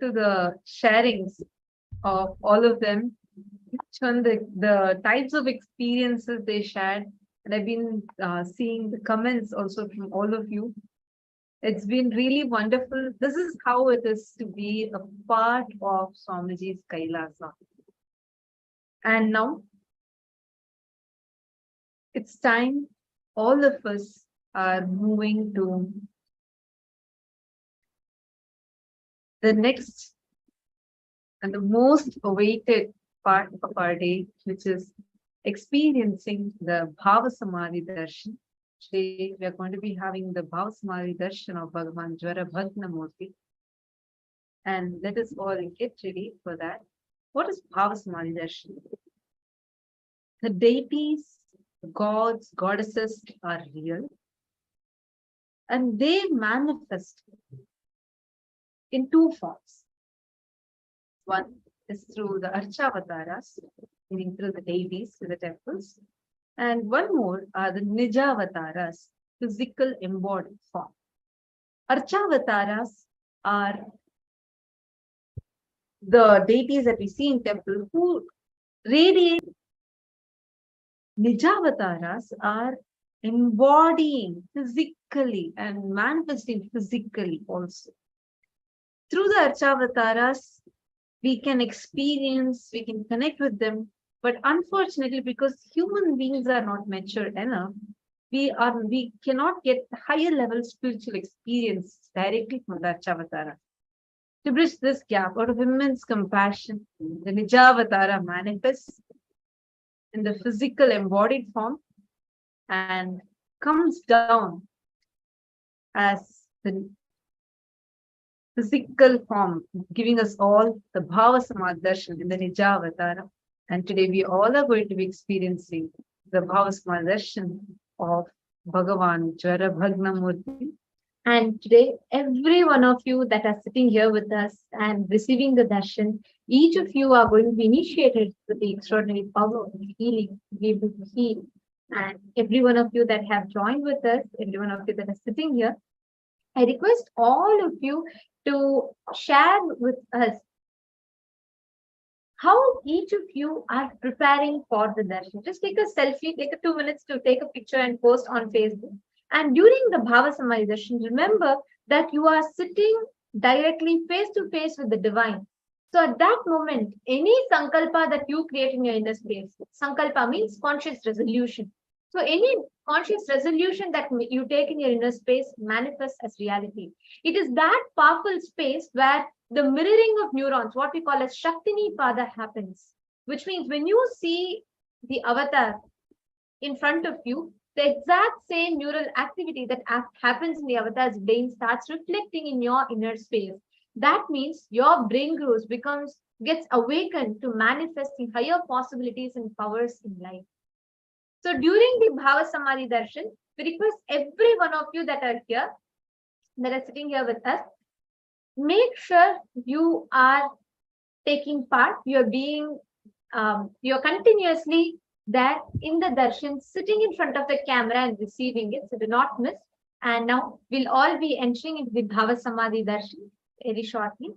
To the sharings of all of them, the types of experiences they shared, and I've been seeing the comments also from all of you. It's been really wonderful. This is how it is to be a part of Swamiji's Kailasa. And now it's time all of us are moving to the next and the most awaited part of our day, which is experiencing the Bhava Samadhi Darshan. Today, we are going to be having the Bhava Samadhi Darshan of Bhagavan Jwara Bhagna-murti. And let us all get ready for that. What is Bhava Samadhi Darshan? The deities, gods, goddesses are real, and they manifest in two forms. One is through the Archavataras, meaning through the deities in the temples, and one more are the Nijavataras, physical embodied form. Archavataras are the deities that we see in temple who radiate. Nijavataras are embodying physically and manifesting physically also. Through the Archavataras, we can experience, we can connect with them. But unfortunately, because human beings are not mature enough, we cannot get higher level spiritual experience directly from the Archavatara. To bridge this gap, out of immense compassion, the Nijavatara manifests in the physical embodied form and comes down as the physical form, giving us all the Bhava Samadhi Darshan in the Nijavatara. And today we all are going to be experiencing the Bhava Samadhi Darshan of Bhagavan Jwara Bhagnamurti. And today, every one of you that are sitting here with us and receiving the darshan, each of you are going to be initiated with the extraordinary power of healing, to be able to heal. And every one of you that have joined with us, every one of you that are sitting here, I request all of you to share with us how each of you are preparing for the darshan. Just take a selfie, take 2 minutes to take a picture and post on Facebook. And during the Bhava Samadhi Darshan, remember that you are sitting directly face to face with the divine. So at that moment, any sankalpa that you create in your inner space, sankalpa means conscious resolution. So any conscious resolution that you take in your inner space manifests as reality. It is that powerful space where the mirroring of neurons, what we call as Shaktini Pada, happens. Which means when you see the avatar in front of you, the exact same neural activity that happens in the avatar's brain starts reflecting in your inner space. That means your brain gets awakened to manifesting higher possibilities and powers in life. So during the Bhava Samadhi Darshan, we request every one of you that are here, that are sitting here with us, make sure you are taking part. You're continuously there in the darshan, sitting in front of the camera and receiving it. So do not miss. And now we'll all be entering into the Bhava Samadhi Darshan very shortly.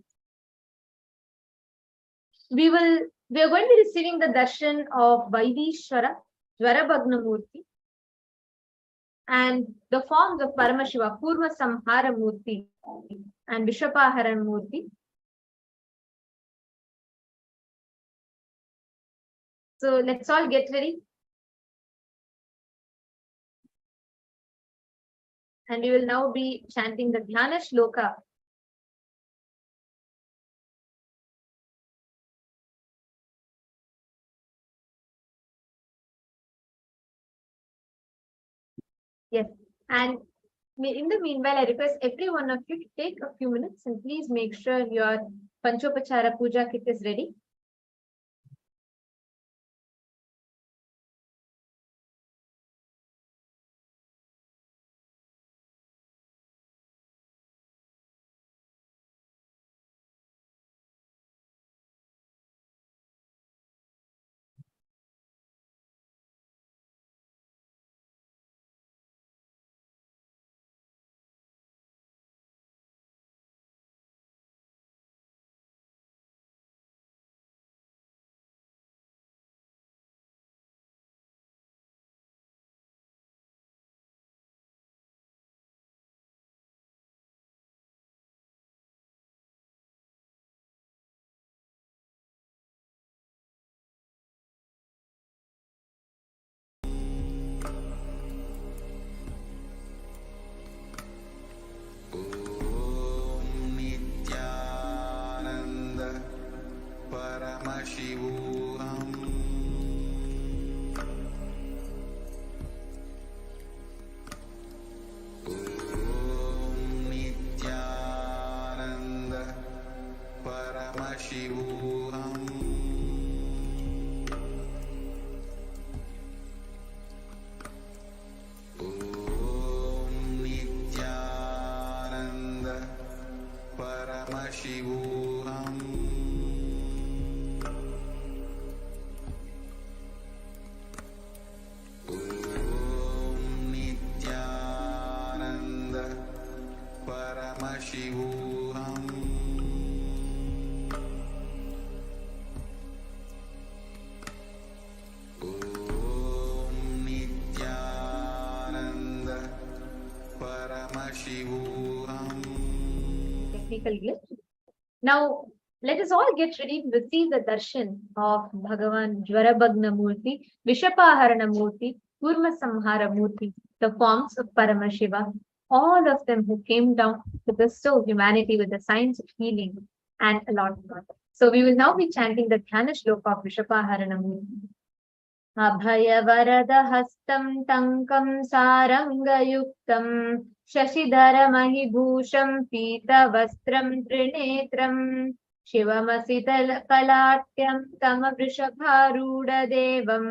We are going to be receiving the darshan of Vaidheeswara, Jwara Bhagnamurti, and the forms of Paramashiva, Purva Samhara Murti and Vishwapahara Murti. So let's all get ready. And we will now be chanting the Dhyana Shloka. Yes. And in the meanwhile, I request every one of you to take a few minutes and please make sure your Panchopachara Puja kit is ready. Nithyananda Paramashivam Nithyananda Paramashivam Nithyananda Paramashivam Nithyananda Paramashivam technical glitch. Now, let us all get ready to receive the darshan of Bhagavan Jwarabhagna Murti, Vishapaharana Murti, Kurma Samhara Murti, the forms of Paramashiva, all of them who came down to bestow humanity with the science of healing and a lot more. So we will now be chanting the Dhyana Shloka of Vishapaharana Murti. Abhayavarada-hastam tankam saranga-yuktam Shashidhara-mahibhusham pita-vastram trinetram Shivamasital-kalatyam tama-vrishabharuda-devam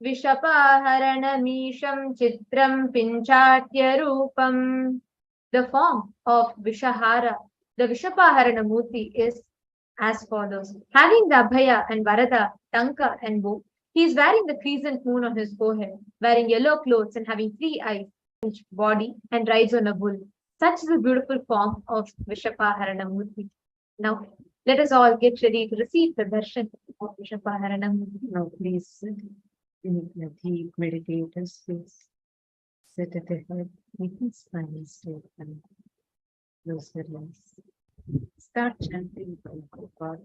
Vishapaharanamisham chitram pinchatya-rupam. The form of Vishahara, the Vishapaharana Murti, is as follows. Having the Abhaya and Varada, Tanka and bow, he is wearing the crescent moon on his forehead, wearing yellow clothes and having 3 eyes in his body, and rides on a bull. Such is the beautiful form of Vishapaharana Murti. Now, let us all get ready to receive the darshan of Vishapaharana Murti. Now, please, in a deep meditative space, sit at the head, making spinal straight and close your eyes. Start chanting Bhava.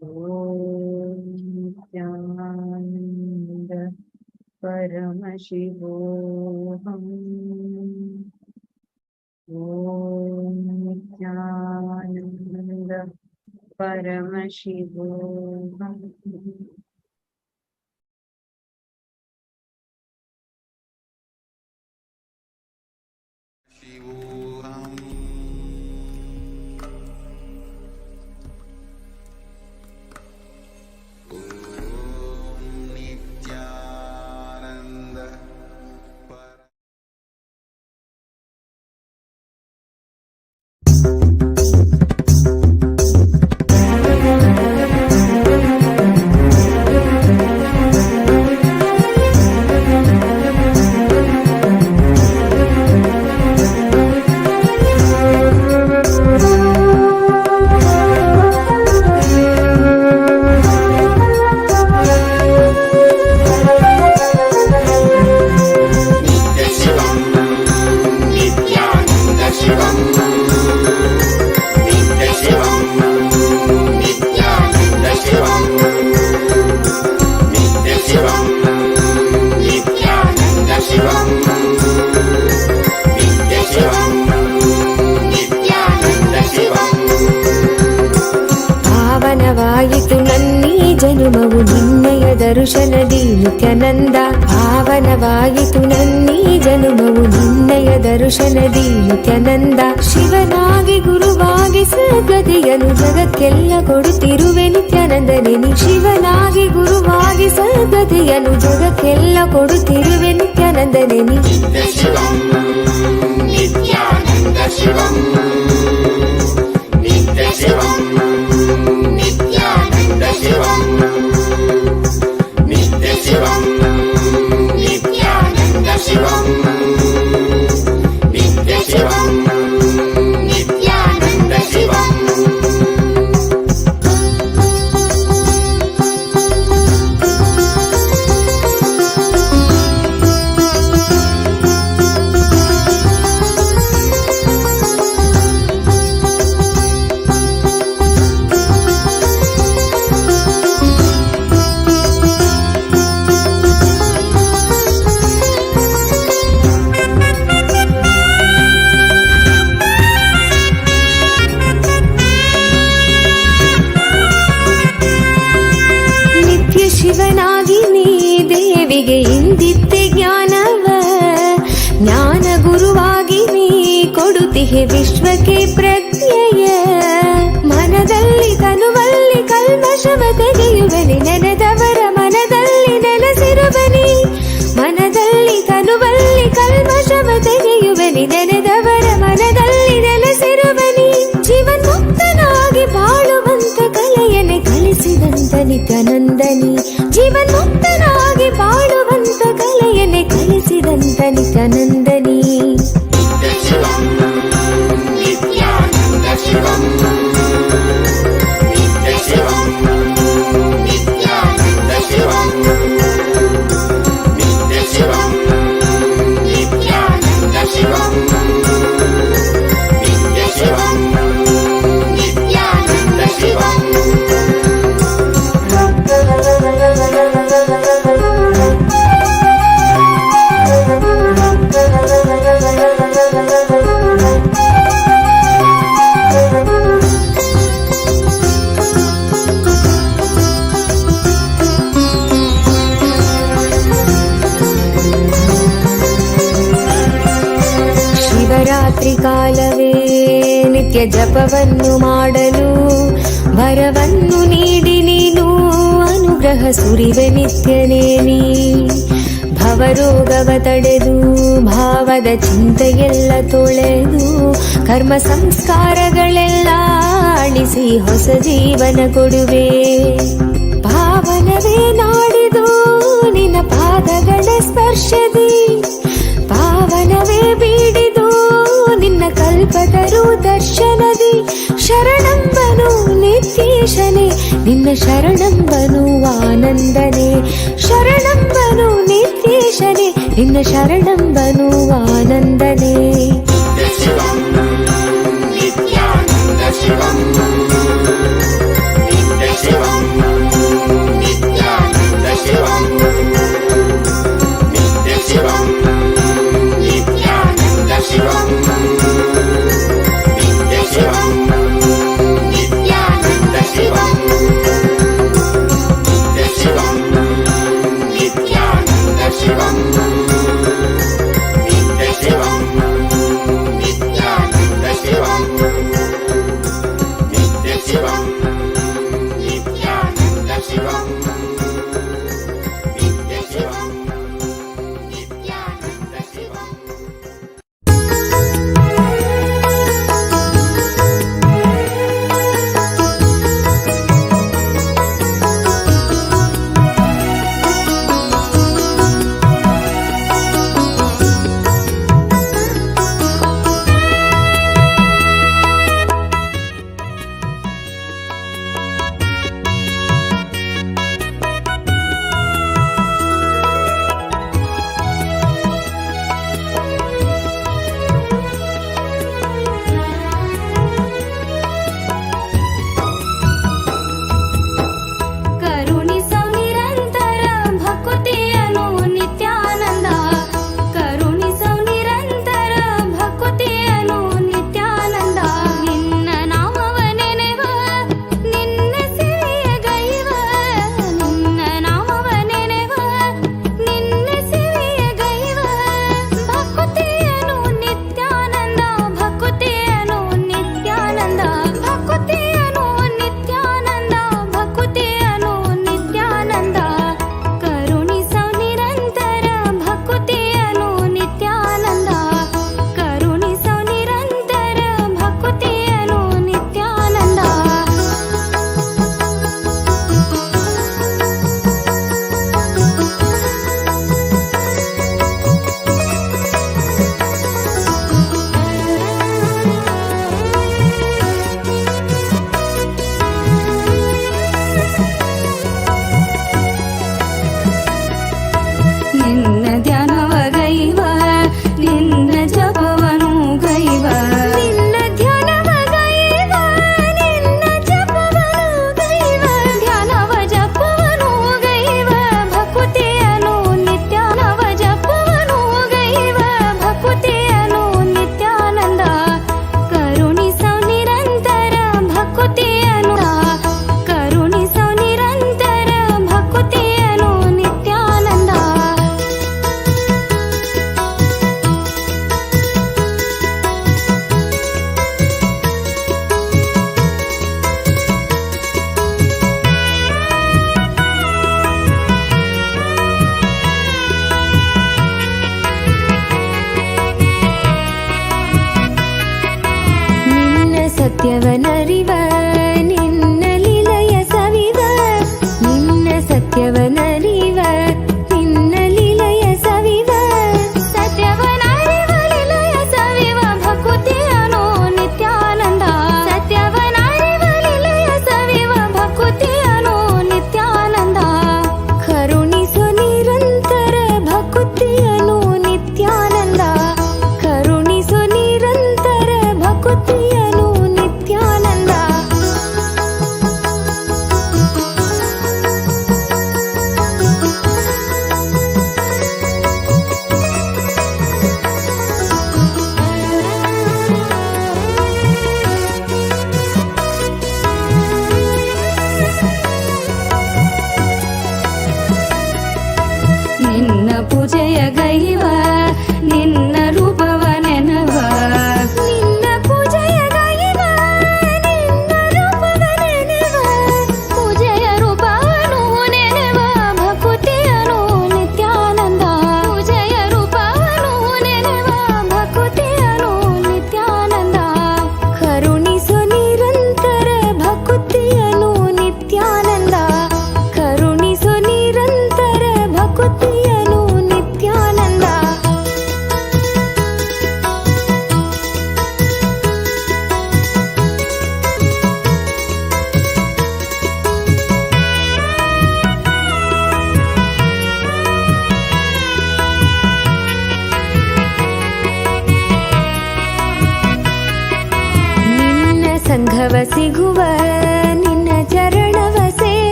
Om Nithyananda Paramashivam. Om Nithyananda Paramashivam. ಜನುಮವು ನಿನ್ನಯ ದರುಶನದಿ ನಿತ್ಯಾನಂದ ಪಾವನವಾಯಿತು ನನ್ನೀ ಜನುಮವು ನಿನ್ನಯ ದರುಶನದಿ ನಿತ್ಯಾನಂದ ಶಿವನಾಗಿ ಗುರುವಾಗಿ ಸದ್ಗತಿಯನು ಜಗಕ್ಕೆಲ್ಲ ಕೊಡುತ್ತಿರುವೆ ನಿತ್ಯಾನಂದನೆ ನೀ ಶಿವನಾಗಿ ಗುರುವಾಗಿ ಸದ್ಗತಿಯನು ಜಗಕ್ಕೆಲ್ಲ ಕೊಡುತ್ತಿರುವೆ ನಿತ್ಯಾನಂದನೆ ನೀ ನಿತ್ಯಾನಂದ ಶಿವಂ ನಿತ್ಯ ಶಿವಂ ನಿತ್ಯಾನಂದ ಶಿವಂ ನಿತ್ಯ ಶಿವಂ ನಿತ್ಯಾನಂದ ಶಿವಂ ನಿತ್ಯ ಶಿವಂ ನಿತ್ಯಾನಂದ ಶಿವಂ ಶಿವನಾಗಿ ನೀ ದೇವಿಗೆ ಇಂದಿತ್ತೆ ಜ್ಞಾನವ ಜ್ಞಾನ ಗುರುವಾಗಿ ನೀ ಕೊಡುತ್ತಿಹೆ ವಿಶ್ವಕ್ಕೆ ಪ್ರತ್ಯಯ ಮನದಲ್ಲಿ ತನುವಲ್ಲಿ ಕಲ್ಮಶವ ತೆಗೆಯುವನಿ ನೆನೆದವರ ಮನದಲ್ಲಿ ನೆಲೆಸಿರುವನಿ ಮನದಲ್ಲಿ ತನುವಲ್ಲಿ ಕಲ್ಮಶವ ತೆಗೆಯುವನಿ ನೆನೆದವರ ಮನದಲ್ಲಿ ನೆಲೆಸಿರುವನಿ ಜೀವನ್ಮುಕ್ತನಾಗಿ ಬಾಳುವಂತ ಕಲೆಯನೆ ಕಲಿಸಿದಂತ ನಿತ್ಯಾನಂದನಿ ಜೀವನ್ಮುಕ್ತನಾಗಿ ಬಾಳುವಂತ ಕಲೆಯನೆ ಕಲಿಸಿದಂತ ನಿತ್ಯಾನಂದನಿ ನಿತ್ಯ ಶಿವಂ ನಿತ್ಯಾನಂದ ಶಿವಂ ನಿತ್ಯ ಶಿವಂ ನಿತ್ಯಾನಂದ ಶಿವಂ ನಿತ್ಯ ಶಿವಂ ನಿತ್ಯಾನಂದ ಶಿವಂ ನಿತ್ಯ ಶಿವಂ ಕಾಲವೇ ನಿತ್ಯ ಜಪವನ್ನು ಮಾಡಲು ವರವನ್ನು ನೀಡಿ ನೀನು ಅನುಗ್ರಹ ಸುರಿವೆ ನಿತ್ಯನೇ ನೀ. ಭವರೋಗವ ತಡೆದು ಭಾವದ ಚಿಂತೆಯೆಲ್ಲ ತೊಳೆದು ಕರ್ಮ ಸಂಸ್ಕಾರಗಳೆಲ್ಲ ಅಳಿಸಿ ಹೊಸ ಜೀವನ ಕೊಡುವೆ. ಪಾವನವೇ ನಾಡಿದು ನಿನ್ನ ಪಾದಗಳ ಸ್ಪರ್ಶದಿ, ಪಾವನವೇ ಬೀಡಿದು ನಿನ್ನ ಕಲ್ಪತರು ದರ್ಶನದಿ. ಶರಣಂಬನು ನಿತ್ಯೇಶನೇ ನಿನ್ನ ಶರಣಂಬನು ಆನಂದನೇ, ಶರಣಂಬನು ನಿತ್ಯೇಶನೇ ನಿನ್ನ ಶರಣಂಬನು ಆನಂದನೇ. ಶಿವಂ ನಿತ್ಯಾನಂದ ಶಿವಂ ನಿತ್ಯ ಶಿವಂ ನಿತ್ಯಾನಂದ ಶಿವಂ ನಿತ್ಯ ಶಿವಂ ನಿತ್ಯಾನಂದ ಶಿವಂ ನಿತ್ಯ ಶಿವಂ ನಿತ್ಯಾನಂದ ಶಿವಂ ನಿತ್ಯ ಶಿವಂ ನಿತ್ಯಾನಂದ ಶಿವಂ ನಿತ್ಯ ಶಿವಂ ನಿತ್ಯಾನಂದ ಶಿವಂ ನಿತ್ಯ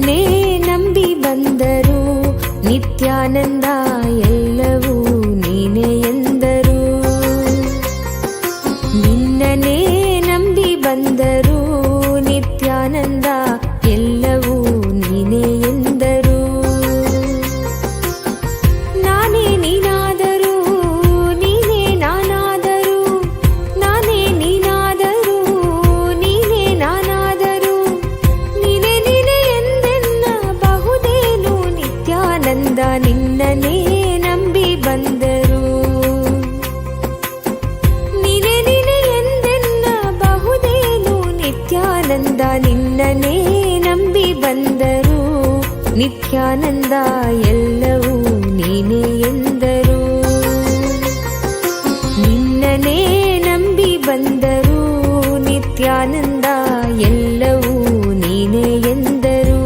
ನಿನ್ನನೇ ನಂಬಿ ಬಂದರು ನಿತ್ಯಾನಂದ ಎಲ್ಲವೂ ನೀನೇ ಎಂದರು. ನಿನ್ನನೇ ನಂಬಿ ಬಂದರು ನಿತ್ಯಾನಂದ ಎಲ್ಲವೂ ನೀನೇ ಎಂದರು. ನಾನೇ ನೀನಾದರೂ ನೀನೇ ನಾನಾದರೂ, ನಾನೇ ನೀನಾದರೂ ನೀನೇ ನಾನಾದರೂ, ನೀನೇ ನೀನೇ ಎಂದೆನ್ನಬಹುದೇನು ನಿತ್ಯಾನಂದ ನಿನ್ನನೇ ನಂಬಿ ಬಂದರು. ನೀನೇ ನೀನೇ ಎಂದೆನ್ನಬಹುದೇನು ನಿತ್ಯಾನಂದ ನಿನ್ನನೇ ನಂಬಿ ಬಂದರು ನಿತ್ಯಾನಂದ ಎಲ್ಲವೂ ನೀನೇ ಎಂದರು. ನಿನ್ನನೇ ನಂಬಿ ಬಂದರು ನಿತ್ಯಾನಂದ ಎಲ್ಲವೂ ನೀನೇ ಎಂದರು.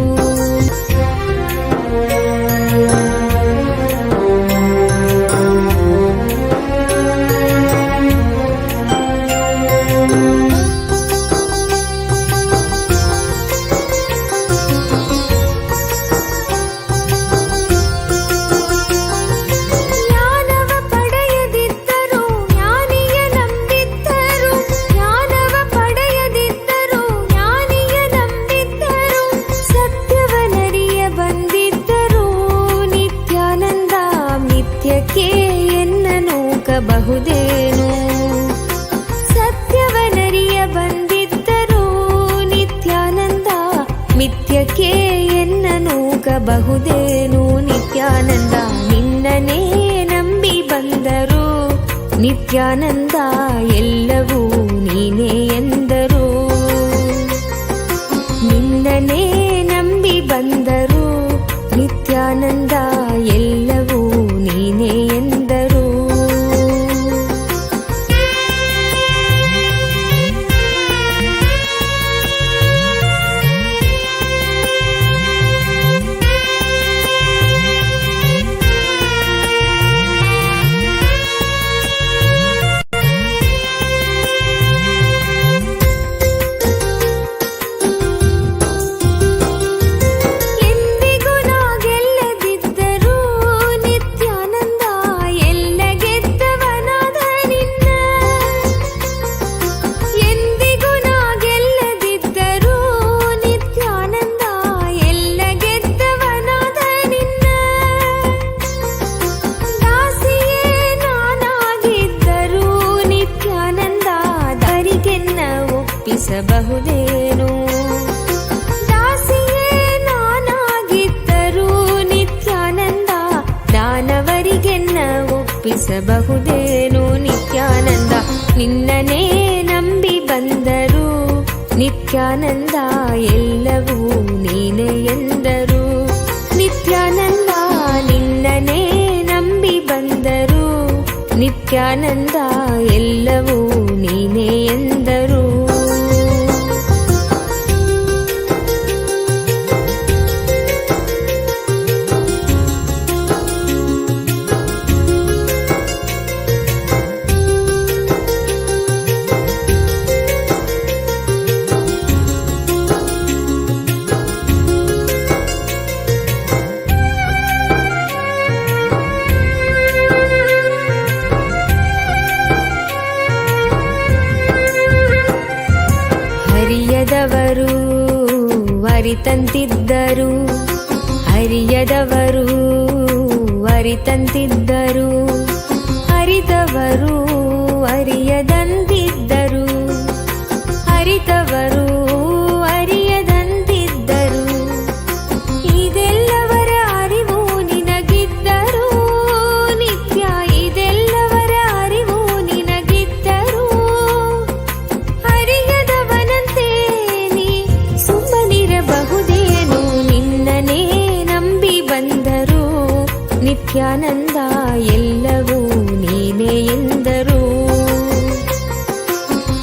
ಜ್ಞಾನವ ಪಡೆಯದಿದ್ದರು ಜ್ಞಾನಿಯ ನಂಬಿದ್ದರು, ಜ್ಞಾನವ ಪಡೆಯದಿದ್ದರು ಜ್ಞಾನಿಯ ನಂಬಿದ್ದರು, ಸತ್ಯವನರಿಯ ಬಂದಿದ್ದರು ನಿತ್ಯಾನಂದ ಮಿಥ್ಯಕ್ಕೆ ಎನ್ನನೂಕಬಹುದೇನು. ಸತ್ಯವನರಿಯ ಬಂದಿದ್ದರು ನಿತ್ಯಾನಂದ ಮಿಥ್ಯಕ್ಕೆ ಎನ್ನನೂಕಬಹುದೇನು. ನಿತ್ಯಾನಂದ ನಿನ್ನನೇ ನಂಬಿ ಬಂದರು ನಿತ್ಯಾನಂದ ಎಲ್ಲವೂ ನೀನೇ ಎಂದರು. ನಿನ್ನನೇ ನಂಬಿ ಬಂದರು ನಿತ್ಯಾನಂದ ಎಲ್ಲವೂ ನೀನೇ ಎಂದರು. ಎಂದಿಗೂ ನಾ ಗೆಲ್ಲದಿದ್ದರೂ ನಿತ್ಯಾನಂದ ಎಲ್ಲ ಗೆದ್ದವನಾದ ನಿನ್ನ. ಎಂದಿಗೂ ನಾ ಗೆಲ್ಲದಿದ್ದರೂ ನಿತ್ಯಾನಂದ ಎಲ್ಲ ಗೆದ್ದವನಾದ ನಿನ್ನ. ದಾಸಿಯೇ ನಾನಾಗಿದ್ದರೂ ನಿತ್ಯಾನಂದ ದಾರಿಗೆನ್ನ ಒಪ್ಪಿಸಬಹುದೇನು. ದಾಸಿಯೇ ನಾನಾಗಿದ್ದರೂ ನಿತ್ಯಾನಂದ ದಾನವರಿಗೆನ್ನ ಒಪ್ಪಿಸಬಹುದೇನು. ನಿತ್ಯಾನಂದ ನಿನ್ನನೇ ನಂಬಿ ಬಂದರು ನಿತ್ಯಾನಂದ ಎಲ್ಲವೂ ನೀನೇ ಎಂದರು. ನಿತ್ಯಾನಂದ ನಿನ್ನನೇ ನಂಬಿ ಬಂದರು ನಿತ್ಯಾನಂದ ಎಲ್ಲವೂ ನೀನೇ ಎಂದರು. ಹರಿಯದವರು ಅರಿತಂತಿದ್ದರು, ಹರಿಯದವರು ಅರಿತಂತಿದ್ದರು, ಅರಿತವರು ಅರಿಯದಂತಿದ್ದರು, ಅರಿತವರು ಅರಿಯದಂತಿದ್ದರು. ಇದೆಲ್ಲವರ ಅರಿವು ನಿನಗಿದ್ದರು ನಿತ್ಯ, ಇದೆಲ್ಲವರ ಅರಿವು ನಿನಗಿದ್ದರು. ಅರಿಯದವನಂತೆ ನೀ ಸುಮ್ಮನಿರಬಹುದೇನು. ನಿನ್ನನೇ ನಂಬಿ ಬಂದರು ನಿತ್ಯಾನಂದ ಎಲ್ಲವೂ ನೀನೇ ಎಂದರು.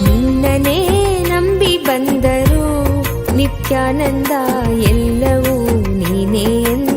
ನಿನ್ನನೇ ನಂಬಿ ಬಂದರು ನಿತ್ಯಾನಂದ ಎಲ್ಲವೂ ನೀನೇ ಎಂದರು.